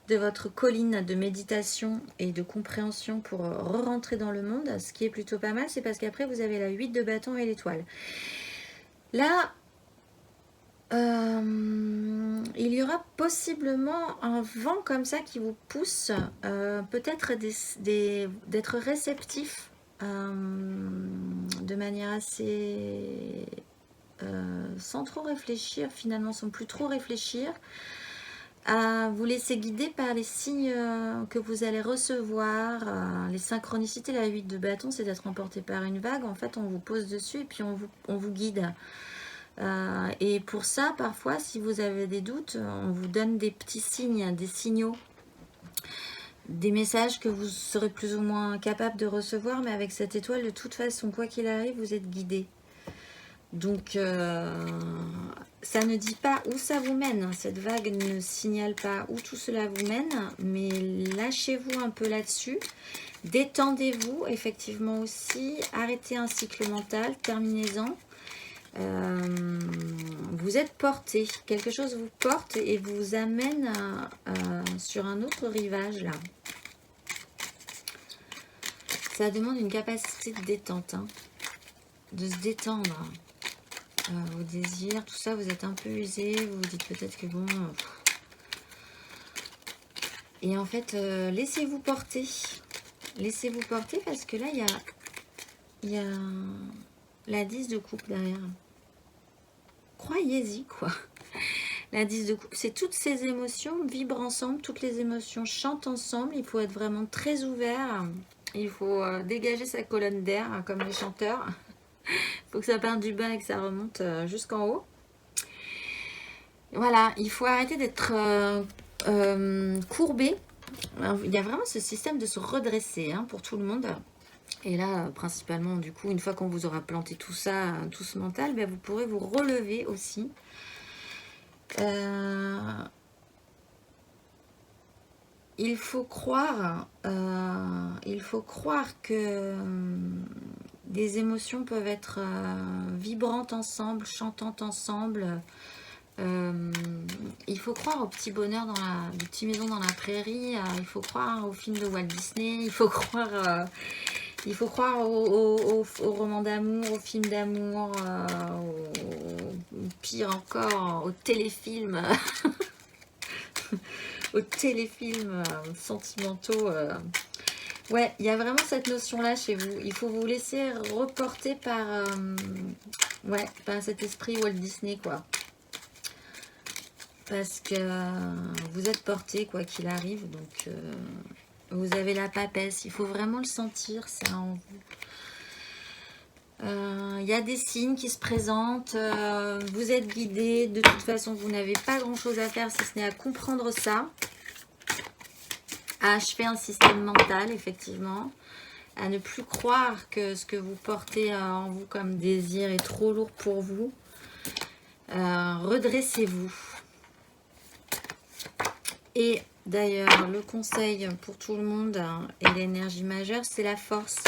de votre colline de méditation et de compréhension pour re-rentrer dans le monde. Ce qui est plutôt pas mal, c'est parce qu'après vous avez la 8 de bâton et l'étoile. Là, il y aura possiblement un vent comme ça qui vous pousse peut-être d'être réceptif de manière assez sans trop réfléchir, finalement sans plus trop réfléchir, à vous laisser guider par les signes que vous allez recevoir, les synchronicités. La 8 de bâton, c'est d'être emporté par une vague. En fait, on vous pose dessus et puis on vous guide. Et pour ça, parfois, si vous avez des doutes, on vous donne des petits signes, des signaux, des messages que vous serez plus ou moins capable de recevoir. Mais avec cette étoile, de toute façon, quoi qu'il arrive, vous êtes guidé. Donc, ça ne dit pas où ça vous mène. Cette vague ne signale pas où tout cela vous mène. Mais lâchez-vous un peu là-dessus. Détendez-vous, effectivement aussi. Arrêtez un cycle mental. Terminez-en. Vous êtes porté. Quelque chose vous porte et vous amène sur un autre rivage, là. Ça demande une capacité de détente. Hein, de se détendre. Vos désirs, tout ça, vous êtes un peu usé, vous vous dites peut-être que bon... Et en fait, laissez-vous porter. Laissez-vous porter parce que là, il y a la 10 de coupe derrière. Croyez-y, quoi. La 10 de coupe, c'est toutes ces émotions vibrent ensemble, toutes les émotions chantent ensemble. Il faut être vraiment très ouvert. Il faut dégager sa colonne d'air, hein, comme les chanteurs. Il faut que ça parte du bas et que ça remonte jusqu'en haut. Voilà, il faut arrêter d'être courbé. Alors, il y a vraiment ce système de se redresser hein, pour tout le monde. Et là, principalement, du coup, une fois qu'on vous aura planté tout ça, tout ce mental, ben, vous pourrez vous relever aussi. Il faut croire que des émotions peuvent être vibrantes ensemble, chantantes ensemble. Il faut croire au petit bonheur dans les petites maisons dans la prairie. Il faut croire aux films de Walt Disney. Il faut croire aux romans d'amour, aux films d'amour, pire encore, aux téléfilms. Aux téléfilms sentimentaux. Ouais, il y a vraiment cette notion-là chez vous. Il faut vous laisser reporter par cet esprit Walt Disney, quoi. Parce que vous êtes porté, quoi qu'il arrive. Donc, vous avez la papesse. Il faut vraiment le sentir, ça, en vous. Il y a des signes qui se présentent. Vous êtes guidé. De toute façon, vous n'avez pas grand-chose à faire si ce n'est à comprendre ça. À achever un système mental, effectivement. À ne plus croire que ce que vous portez en vous comme désir est trop lourd pour vous. Redressez-vous. Et d'ailleurs, le conseil pour tout le monde et l'énergie majeure, c'est la force.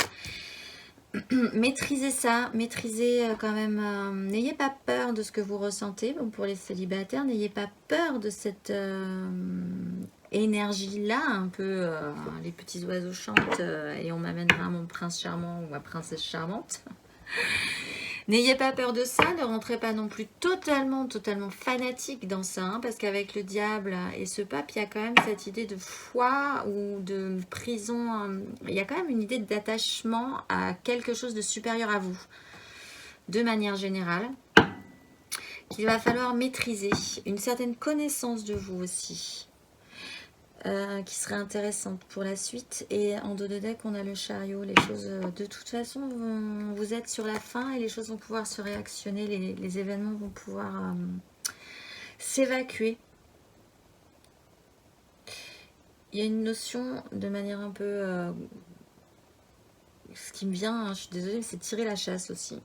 Maîtrisez ça, maîtrisez quand même, n'ayez pas peur de ce que vous ressentez. Bon, pour les célibataires, n'ayez pas peur de cette énergie-là, un peu les petits oiseaux chantent et on m'amènera mon prince charmant ou ma princesse charmante. N'ayez pas peur de ça, ne rentrez pas non plus totalement fanatique dans ça, hein, parce qu'avec le diable et ce pape, il y a quand même cette idée de foi ou de prison, il y a quand même une idée d'attachement à quelque chose de supérieur à vous, de manière générale, qu'il va falloir maîtriser, une certaine connaissance de vous aussi. Qui serait intéressante pour la suite. Et en dos de deck, on a le chariot. Les choses, de toute façon, vous êtes sur la fin et les choses vont pouvoir se réactionner. Les événements vont pouvoir s'évacuer. Il y a une notion de manière un peu... ce qui me vient, hein, je suis désolée, mais c'est tirer la chasse aussi.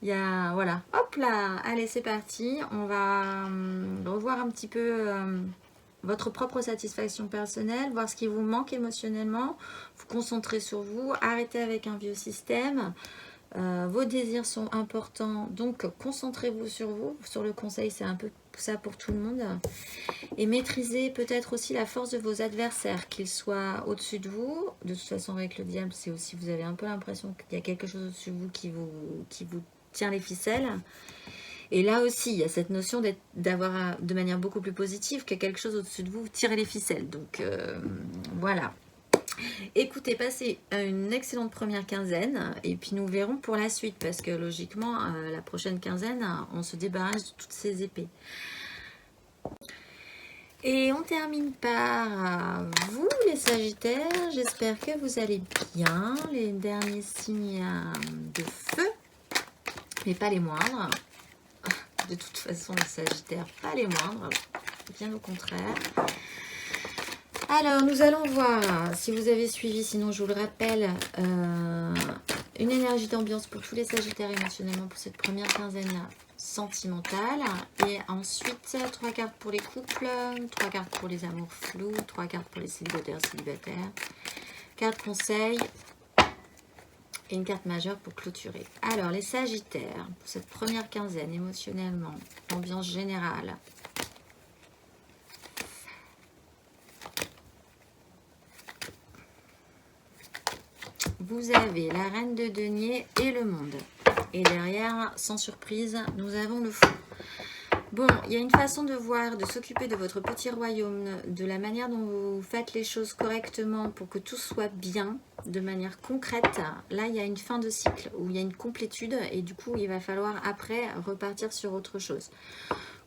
Il y a... Voilà. Hop là. Allez, c'est parti. On va revoir un petit peu... votre propre satisfaction personnelle, voir ce qui vous manque émotionnellement, vous concentrer sur vous, arrêtez avec un vieux système, vos désirs sont importants, donc concentrez-vous sur vous, sur le conseil, c'est un peu ça pour tout le monde, et maîtrisez peut-être aussi la force de vos adversaires, qu'ils soient au-dessus de vous, de toute façon avec le diable, c'est aussi, vous avez un peu l'impression qu'il y a quelque chose au-dessus de vous qui vous tient les ficelles. Et là aussi, il y a cette notion d'avoir de manière beaucoup plus positive que quelque chose au-dessus de vous, tirer les ficelles. Donc voilà. Écoutez, passez une excellente première quinzaine et puis nous verrons pour la suite parce que logiquement, la prochaine quinzaine, on se débarrasse de toutes ces épées. Et on termine par vous les Sagittaires. J'espère que vous allez bien. Les derniers signes de feu, mais pas les moindres. De toute façon, les Sagittaires, pas les moindres, bien au contraire. Alors, nous allons voir, si vous avez suivi, sinon je vous le rappelle, une énergie d'ambiance pour tous les Sagittaires émotionnellement pour cette première quinzaine sentimentale. Et ensuite, 3 cartes pour les couples, 3 cartes pour les amours flous, 3 cartes pour les célibataires, 4 conseils. Et une carte majeure pour clôturer. Alors, les Sagittaires, pour cette première quinzaine, émotionnellement, ambiance générale. Vous avez la reine de denier et le monde. Et derrière, sans surprise, nous avons le fou. Bon, il y a une façon de voir, de s'occuper de votre petit royaume, de la manière dont vous faites les choses correctement pour que tout soit bien, de manière concrète. Là, il y a une fin de cycle où il y a une complétude et du coup, il va falloir après repartir sur autre chose.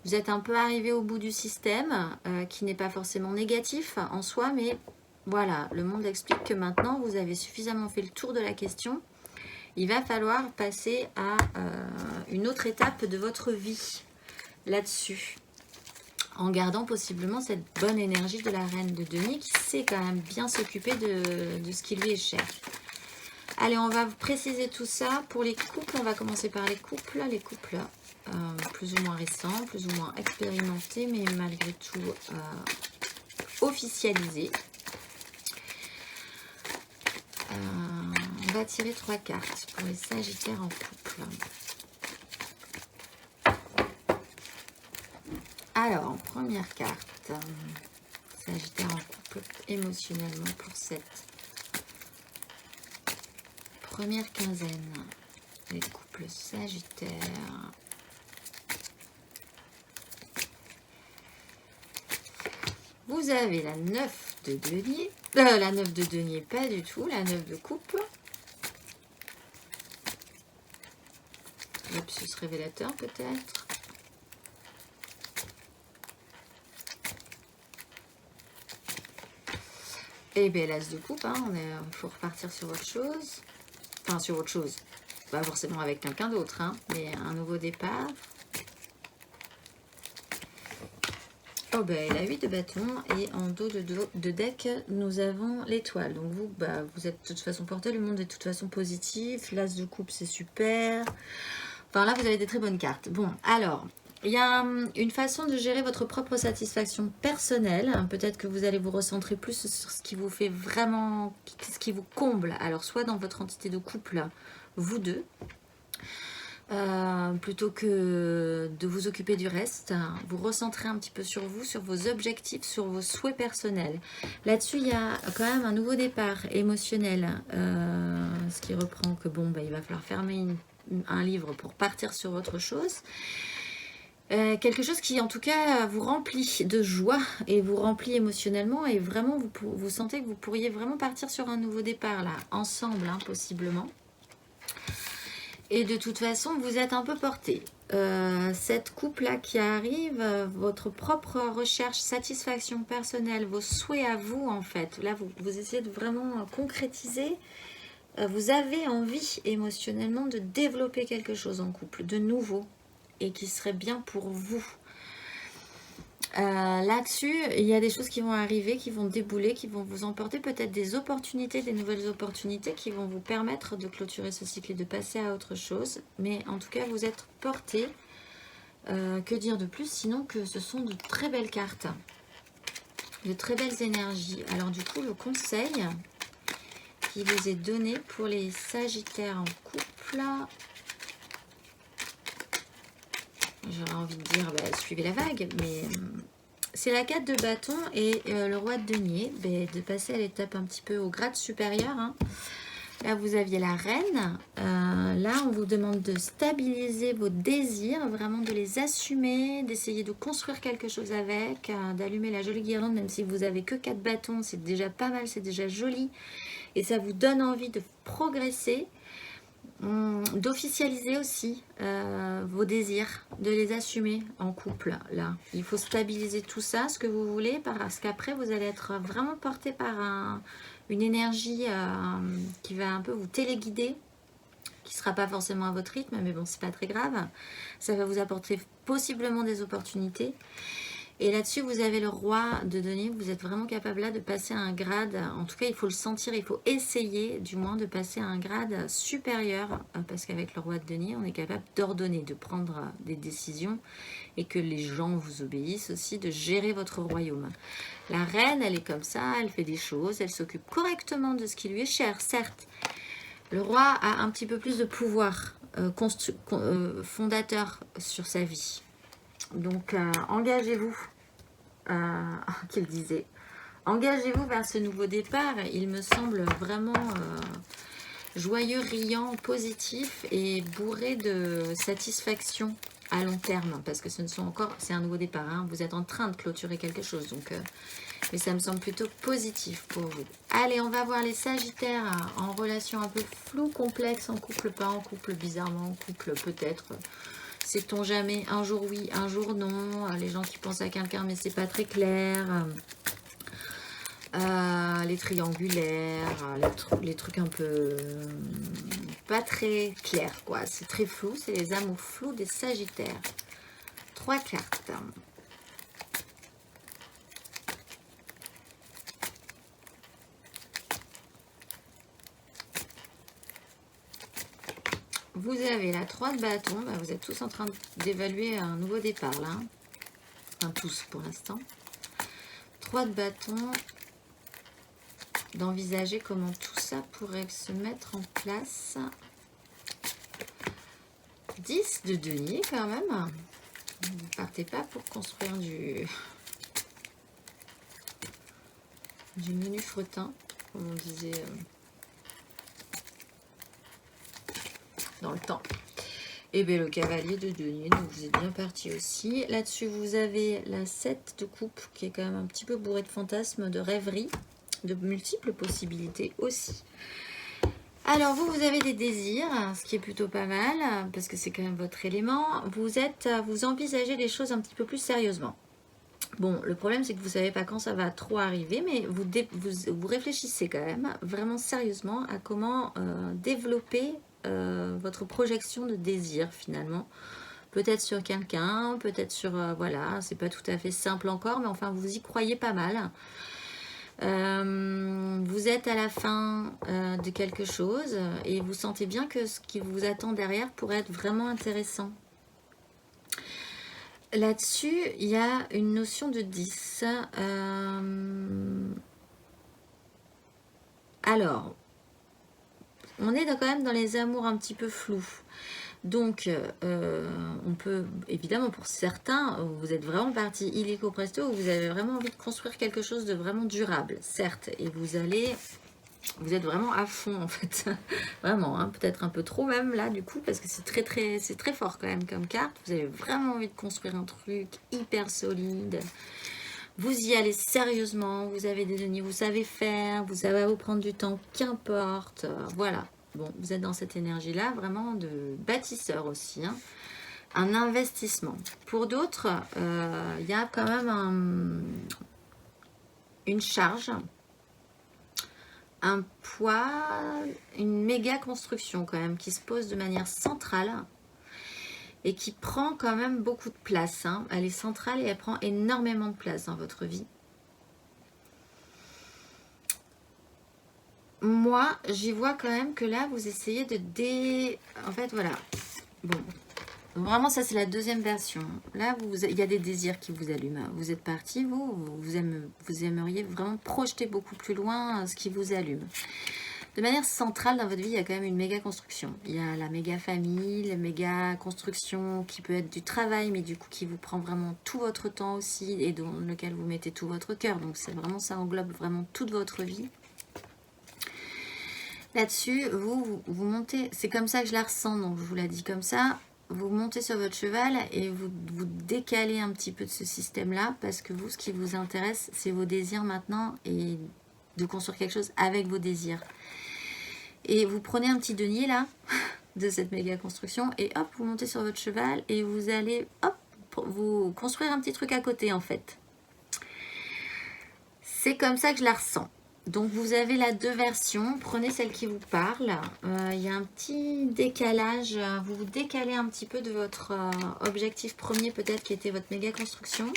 Vous êtes un peu arrivé au bout du système qui n'est pas forcément négatif en soi, mais voilà, le monde explique que maintenant, vous avez suffisamment fait le tour de la question. Il va falloir passer à une autre étape de votre vie là-dessus, en gardant possiblement cette bonne énergie de la reine de denier qui sait quand même bien s'occuper de ce qui lui est cher. Allez, on va préciser tout ça. Pour les couples, on va commencer par les couples plus ou moins récents, plus ou moins expérimentés, mais malgré tout officialisés. On va tirer 3 cartes pour les Sagittaires en couple. Alors, première carte, Sagittaire en couple émotionnellement pour cette première quinzaine. Les couples Sagittaires. Vous avez la 9 de denier. La 9 de denier, pas du tout. La 9 de coupe. Lapsus révélateur peut-être. Et bien l'as de coupe, hein, il faut repartir sur autre chose. Enfin sur autre chose. Pas forcément avec quelqu'un d'autre, hein, mais un nouveau départ. Oh ben la 8 de bâton et en dos de deck, nous avons l'étoile. Donc vous, vous êtes de toute façon porté, le monde est de toute façon positif. L'as de coupe, c'est super. Enfin là, vous avez des très bonnes cartes. Bon, alors, Il y a une façon de gérer votre propre satisfaction personnelle. Peut-être que vous allez vous recentrer plus sur ce qui vous fait vraiment, ce qui vous comble. Alors, soit dans votre entité de couple, vous deux, plutôt que de vous occuper du reste, vous recentrez un petit peu sur vous, sur vos objectifs, sur vos souhaits personnels. Là-dessus, il y a quand même un nouveau départ émotionnel, ce qui reprend que bon, il va falloir fermer un livre pour partir sur autre chose. Quelque chose qui en tout cas vous remplit de joie et vous remplit émotionnellement, et vraiment vous sentez que vous pourriez vraiment partir sur un nouveau départ là, ensemble, possiblement. Et de toute façon, vous êtes un peu porté. Cette coupe-là qui arrive, votre propre recherche, satisfaction personnelle, vos souhaits à vous, en fait. Là, vous essayez de vraiment concrétiser. Vous avez envie émotionnellement de développer quelque chose en couple, de nouveau, et qui serait bien pour vous. Là-dessus, il y a des choses qui vont arriver, qui vont débouler, qui vont vous emporter peut-être des opportunités, des nouvelles opportunités qui vont vous permettre de clôturer ce cycle et de passer à autre chose. Mais en tout cas, vous êtes porté. Que dire de plus, sinon que ce sont de très belles cartes, de très belles énergies. Alors du coup, le conseil qui vous est donné pour les Sagittaires en couple, j'aurais envie de dire suivez la vague, mais c'est la 4 de bâton et le roi de denier, de passer à l'étape un petit peu au grade supérieur. Là, vous aviez la reine. Là, on vous demande de stabiliser vos désirs, vraiment de les assumer, d'essayer de construire quelque chose avec, d'allumer la jolie guirlande, même si vous avez que 4 bâtons, c'est déjà pas mal, c'est déjà joli. Et ça vous donne envie de progresser, d'officialiser aussi vos désirs, de les assumer en couple. Là, il faut stabiliser tout ça, ce que vous voulez, parce qu'après, vous allez être vraiment porté par une énergie qui va un peu vous téléguider, qui ne sera pas forcément à votre rythme, mais bon, c'est pas très grave. Ça va vous apporter possiblement des opportunités. Et là-dessus, vous avez le roi de denier. Vous êtes vraiment capable là de passer à un grade. En tout cas, il faut le sentir, il faut essayer du moins de passer à un grade supérieur. Parce qu'avec le roi de denier, on est capable d'ordonner, de prendre des décisions. Et que les gens vous obéissent aussi, de gérer votre royaume. La reine, elle est comme ça, elle fait des choses, elle s'occupe correctement de ce qui lui est cher, certes. Le roi a un petit peu plus de pouvoir fondateur sur sa vie. Donc, engagez-vous, qu'il disait, engagez-vous vers ce nouveau départ. Il me semble vraiment joyeux, riant, positif et bourré de satisfaction à long terme, parce que c'est un nouveau départ, vous êtes en train de clôturer quelque chose, donc mais ça me semble plutôt positif pour vous. Allez, on va voir les Sagittaires en relation un peu floue, complexe, en couple, pas en couple, bizarrement en couple, peut-être. Sait-on jamais, un jour oui, un jour non. Les gens qui pensent à quelqu'un, mais c'est pas très clair. Les triangulaires, les trucs un peu pas très clairs, quoi. C'est très flou, c'est les amours flous des Sagittaires. 3 cartes. Vous avez la 3 de bâton. Vous êtes tous en train d'évaluer un nouveau départ, là. Enfin, tous pour l'instant. 3 de bâton. D'envisager comment tout ça pourrait se mettre en place. 10 de denier, quand même. Ne partez pas pour construire du menu fretin, comme on disait dans le temps. Et bien le cavalier de denier, donc vous êtes bien parti aussi. Là-dessus, vous avez la 7 de coupe, qui est quand même un petit peu bourrée de fantasmes, de rêveries, de multiples possibilités aussi. Alors vous avez des désirs, ce qui est plutôt pas mal, parce que c'est quand même votre élément. Vous envisagez les choses un petit peu plus sérieusement. Bon, le problème, c'est que vous ne savez pas quand ça va trop arriver, mais vous réfléchissez quand même vraiment sérieusement à comment développer votre projection de désir, finalement. Peut-être sur quelqu'un, peut-être sur... voilà, c'est pas tout à fait simple encore, mais enfin, vous y croyez pas mal. Vous êtes à la fin de quelque chose et vous sentez bien que ce qui vous attend derrière pourrait être vraiment intéressant. Là-dessus, il y a une notion de 10. Alors, on est quand même dans les amours un petit peu flous. Donc, on peut, évidemment, pour certains, vous êtes vraiment parti illico presto, vous avez vraiment envie de construire quelque chose de vraiment durable, certes, et vous êtes vraiment à fond, en fait. Vraiment, hein, peut-être un peu trop même, là, du coup, parce que c'est très fort, quand même, comme carte. Vous avez vraiment envie de construire un truc hyper solide. Vous y allez sérieusement, vous avez des deniers, vous savez faire, vous savez vous prendre du temps, qu'importe, voilà. Bon, vous êtes dans cette énergie-là, vraiment de bâtisseur aussi, hein. Un investissement. Pour d'autres, il y a quand même une charge, un poids, une méga construction quand même qui se pose de manière centrale et qui prend quand même beaucoup de place, hein. Elle est centrale et elle prend énormément de place dans votre vie. Moi, j'y vois quand même que là, vous essayez de En fait, voilà. Bon. Vraiment, ça, c'est la deuxième version. Là, il y a des désirs qui vous allument. Vous êtes parti, vous aimeriez vraiment projeter beaucoup plus loin ce qui vous allume. De manière centrale, dans votre vie, il y a quand même une méga construction. Il y a la méga famille, la méga construction qui peut être du travail, mais du coup, qui vous prend vraiment tout votre temps aussi et dans lequel vous mettez tout votre cœur. Donc, c'est vraiment, ça englobe vraiment toute votre vie. Là-dessus, vous montez, c'est comme ça que je la ressens, donc je vous la dis comme ça, vous montez sur votre cheval et vous décalez un petit peu de ce système-là, parce que vous, ce qui vous intéresse, c'est vos désirs maintenant et de construire quelque chose avec vos désirs. Et vous prenez un petit denier là, de cette méga construction, et hop, vous montez sur votre cheval et vous allez, hop, vous construire un petit truc à côté en fait. C'est comme ça que je la ressens. Donc vous avez la deux versions, prenez celle qui vous parle. Il y a un petit décalage, vous vous décalez un petit peu de votre objectif premier peut-être qui était votre méga construction.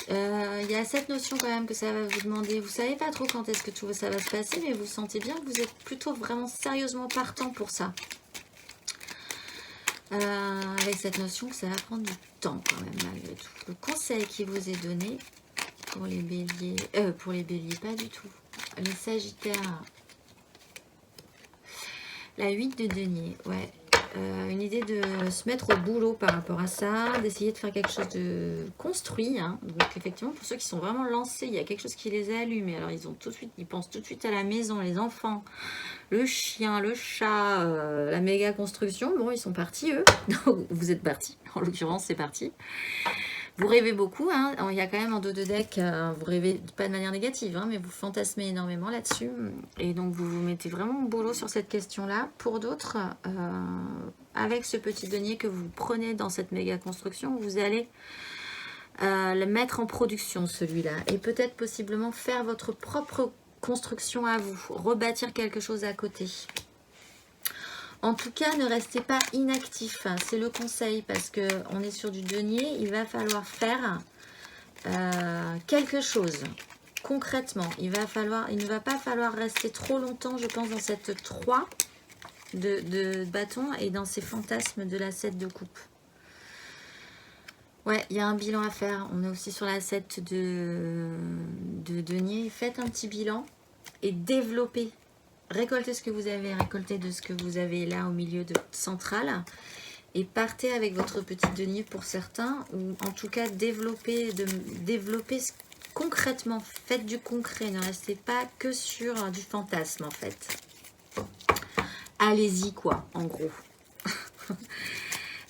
Il y a cette notion quand même que ça va vous demander, vous savez pas trop quand est-ce que tout ça va se passer, mais vous sentez bien que vous êtes plutôt vraiment sérieusement partant pour ça. Avec cette notion que ça va prendre du temps quand même malgré tout. Le conseil qui vous est donné, pour les béliers, pas du tout. Les sagittaires. La 8 de denier, ouais. Une idée de se mettre au boulot par rapport à ça, d'essayer de faire quelque chose de construit, hein. Donc effectivement, pour ceux qui sont vraiment lancés, il y a quelque chose qui les allume. Et alors ils pensent tout de suite à la maison, les enfants, le chien, le chat, la méga construction. Bon, ils sont partis eux. Vous êtes partis. En l'occurrence, c'est parti. Vous rêvez beaucoup, hein. Il y a quand même en dos de deck, vous rêvez pas de manière négative, hein, mais vous fantasmez énormément là-dessus. Et donc vous vous mettez vraiment au boulot sur cette question-là. Pour d'autres, avec ce petit denier que vous prenez dans cette méga construction, vous allez le mettre en production celui-là. Et peut-être possiblement faire votre propre construction à vous, rebâtir quelque chose à côté. En tout cas, ne restez pas inactif, c'est le conseil, parce qu'on est sur du denier, il va falloir faire quelque chose, concrètement. Il ne va pas falloir rester trop longtemps, je pense, dans cette 3 de bâton et dans ces fantasmes de la 7 de coupe. Ouais, il y a un bilan à faire. On est aussi sur la 7 de denier. Faites un petit bilan et développez. Récoltez ce que vous avez récolté de ce que vous avez là au milieu de centrale et partez avec votre petit denier pour certains, ou en tout cas développez concrètement, faites du concret, ne restez pas que sur du fantasme en fait. Allez-y quoi, en gros.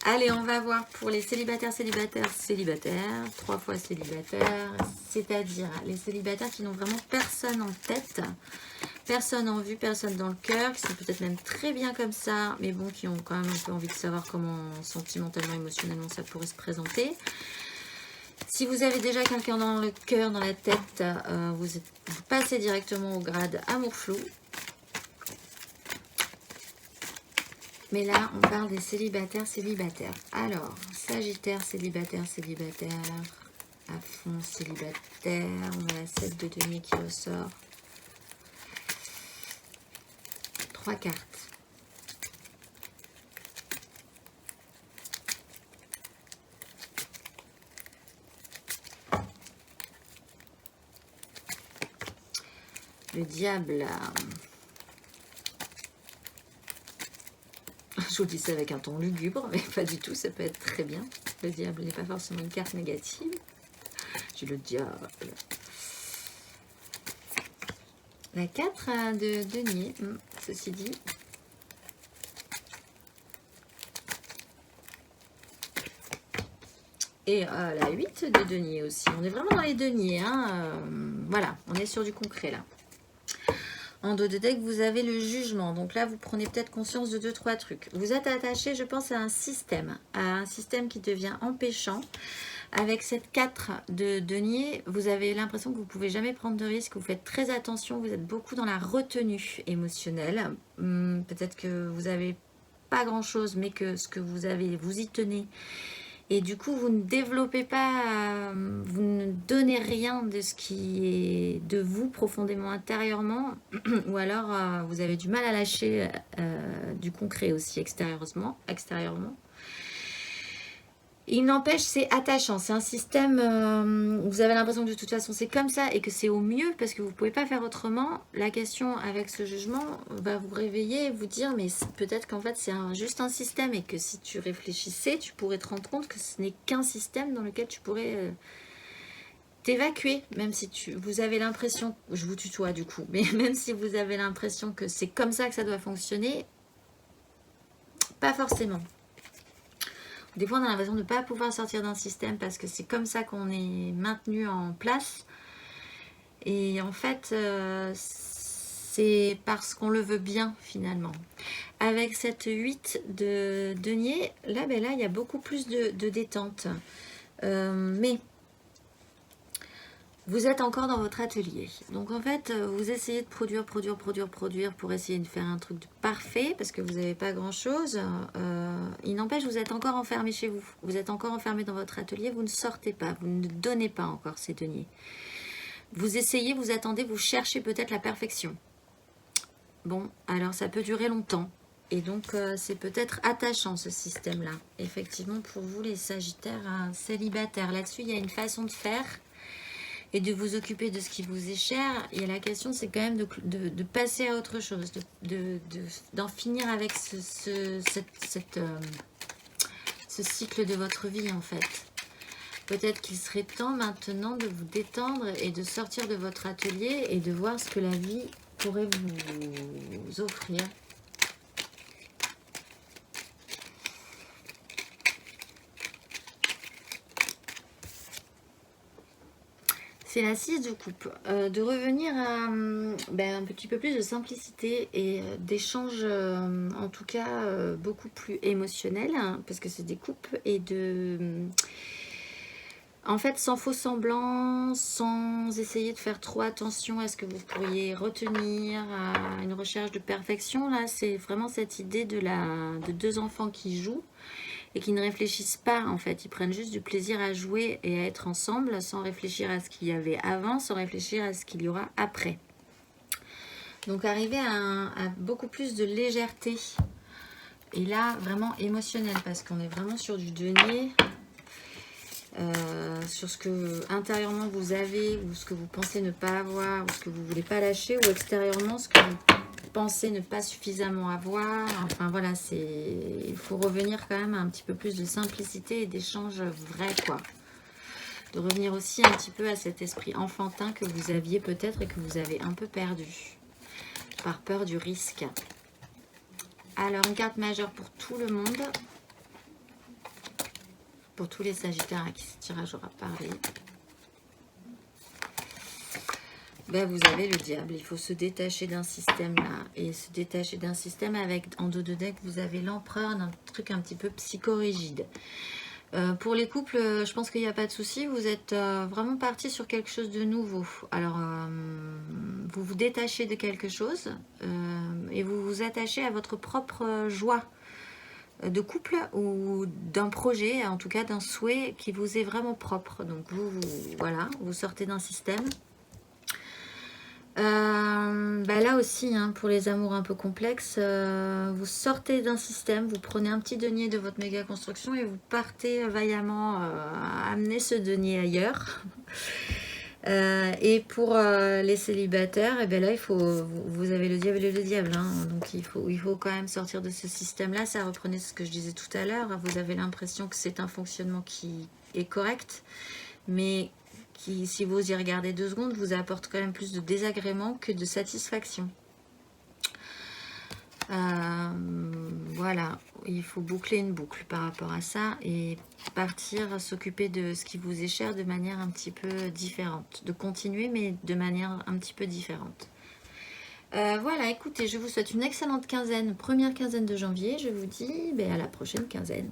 Allez, on va voir pour les célibataires, 3 fois célibataires, c'est-à-dire les célibataires qui n'ont vraiment personne en tête, personne en vue, personne dans le cœur, qui sont peut-être même très bien comme ça, mais bon, qui ont quand même un peu envie de savoir comment sentimentalement, émotionnellement ça pourrait se présenter. Si vous avez déjà quelqu'un dans le cœur, dans la tête, vous passez directement au grade amour flou. Mais là, on parle des célibataires. Alors, Sagittaire, célibataire, à fond célibataire. On a la 7 de denier qui ressort. 3 cartes. Le diable. Je vous dis ça avec un ton lugubre, mais pas du tout, ça peut être très bien. Le diable n'est pas forcément une carte négative. J'ai le diable. La 4 de denier, ceci dit. Et la 8 de denier aussi. On est vraiment dans les deniers. Hein. Voilà, on est sur du concret là. En dos de deck, vous avez le jugement. Donc là, vous prenez peut-être conscience de 2-3 trucs. Vous êtes attaché, je pense, à un système qui devient empêchant. Avec cette 4 de denier, vous avez l'impression que vous ne pouvez jamais prendre de risques. Vous faites très attention. Vous êtes beaucoup dans la retenue émotionnelle. Peut-être que vous n'avez pas grand-chose, mais que ce que vous avez, vous y tenez. Et du coup, vous ne développez pas, vous ne donnez rien de ce qui est de vous profondément intérieurement, ou alors vous avez du mal à lâcher du concret aussi extérieurement. Il n'empêche, c'est attachant, c'est un système, vous avez l'impression que de toute façon c'est comme ça et que c'est au mieux parce que vous ne pouvez pas faire autrement. La question avec ce jugement va vous réveiller et vous dire mais peut-être qu'en fait c'est juste un système et que si tu réfléchissais, tu pourrais te rendre compte que ce n'est qu'un système dans lequel tu pourrais t'évacuer, même si vous avez l'impression, je vous tutoie du coup, mais même si vous avez l'impression que c'est comme ça que ça doit fonctionner, pas forcément. Des fois, on a l'impression de ne pas pouvoir sortir d'un système parce que c'est comme ça qu'on est maintenu en place. Et en fait, c'est parce qu'on le veut bien finalement. Avec cette 8 de denier, là, il y a beaucoup plus de détente. Mais vous êtes encore dans votre atelier. Donc en fait, vous essayez de produire pour essayer de faire un truc de parfait parce que vous n'avez pas grand-chose. Il n'empêche, vous êtes encore enfermé chez vous. Vous êtes encore enfermé dans votre atelier. Vous ne sortez pas. Vous ne donnez pas encore ces deniers. Vous essayez, vous attendez, vous cherchez peut-être la perfection. Bon, alors ça peut durer longtemps. Et donc, c'est peut-être attachant ce système-là. Effectivement, pour vous, les Sagittaires célibataires. Là-dessus, il y a une façon de faire et de vous occuper de ce qui vous est cher. Et la question, c'est quand même de passer à autre chose, d'en finir avec ce cycle de votre vie, en fait. Peut-être qu'il serait temps maintenant de vous détendre et de sortir de votre atelier et de voir ce que la vie pourrait vous offrir. C'est la 6 de coupe. De revenir à un petit peu plus de simplicité et d'échanges, en tout cas, beaucoup plus émotionnels, hein, parce que c'est des coupes, et en fait, sans faux semblant, sans essayer de faire trop attention à ce que vous pourriez retenir, à une recherche de perfection. Là, c'est vraiment cette idée de deux enfants qui jouent et qui ne réfléchissent pas, en fait. Ils prennent juste du plaisir à jouer et à être ensemble sans réfléchir à ce qu'il y avait avant, sans réfléchir à ce qu'il y aura après. Donc arriver à beaucoup plus de légèreté. Et là, vraiment émotionnel, parce qu'on est vraiment sur du denier, sur ce que intérieurement vous avez, ou ce que vous pensez ne pas avoir, ou ce que vous ne voulez pas lâcher, ou extérieurement ce que vous pensez ne pas suffisamment avoir. Enfin voilà, il faut revenir quand même à un petit peu plus de simplicité et d'échange vrai, quoi. De revenir aussi un petit peu à cet esprit enfantin que vous aviez peut-être et que vous avez un peu perdu par peur du risque. Alors, une carte majeure pour tout le monde, pour tous les Sagittaires à qui ce tirage aura parlé. Vous avez le diable, il faut se détacher d'un système là, et se détacher d'un système avec, en dos de deck, vous avez l'empereur, d'un truc un petit peu psychorigide. Pour les couples, je pense qu'il n'y a pas de souci, vous êtes vraiment parti sur quelque chose de nouveau. Alors, vous vous détachez de quelque chose et vous vous attachez à votre propre joie de couple ou d'un projet, en tout cas d'un souhait qui vous est vraiment propre. Donc, voilà, vous sortez d'un système. Là aussi, hein, pour les amours un peu complexes, vous sortez d'un système, vous prenez un petit denier de votre méga construction et vous partez vaillamment amener ce denier ailleurs. Et pour les célibataires, et bien là, vous avez le diable et le diable, hein, donc il faut quand même sortir de ce système-là. Ça reprenait ce que je disais tout à l'heure. Vous avez l'impression que c'est un fonctionnement qui est correct, mais qui, si vous y regardez 2 secondes, vous apporte quand même plus de désagrément que de satisfaction. Voilà, il faut boucler une boucle par rapport à ça et partir s'occuper de ce qui vous est cher de manière un petit peu différente. De continuer, mais de manière un petit peu différente. Voilà, écoutez, je vous souhaite une excellente quinzaine, première quinzaine de janvier. Je vous dis à la prochaine quinzaine.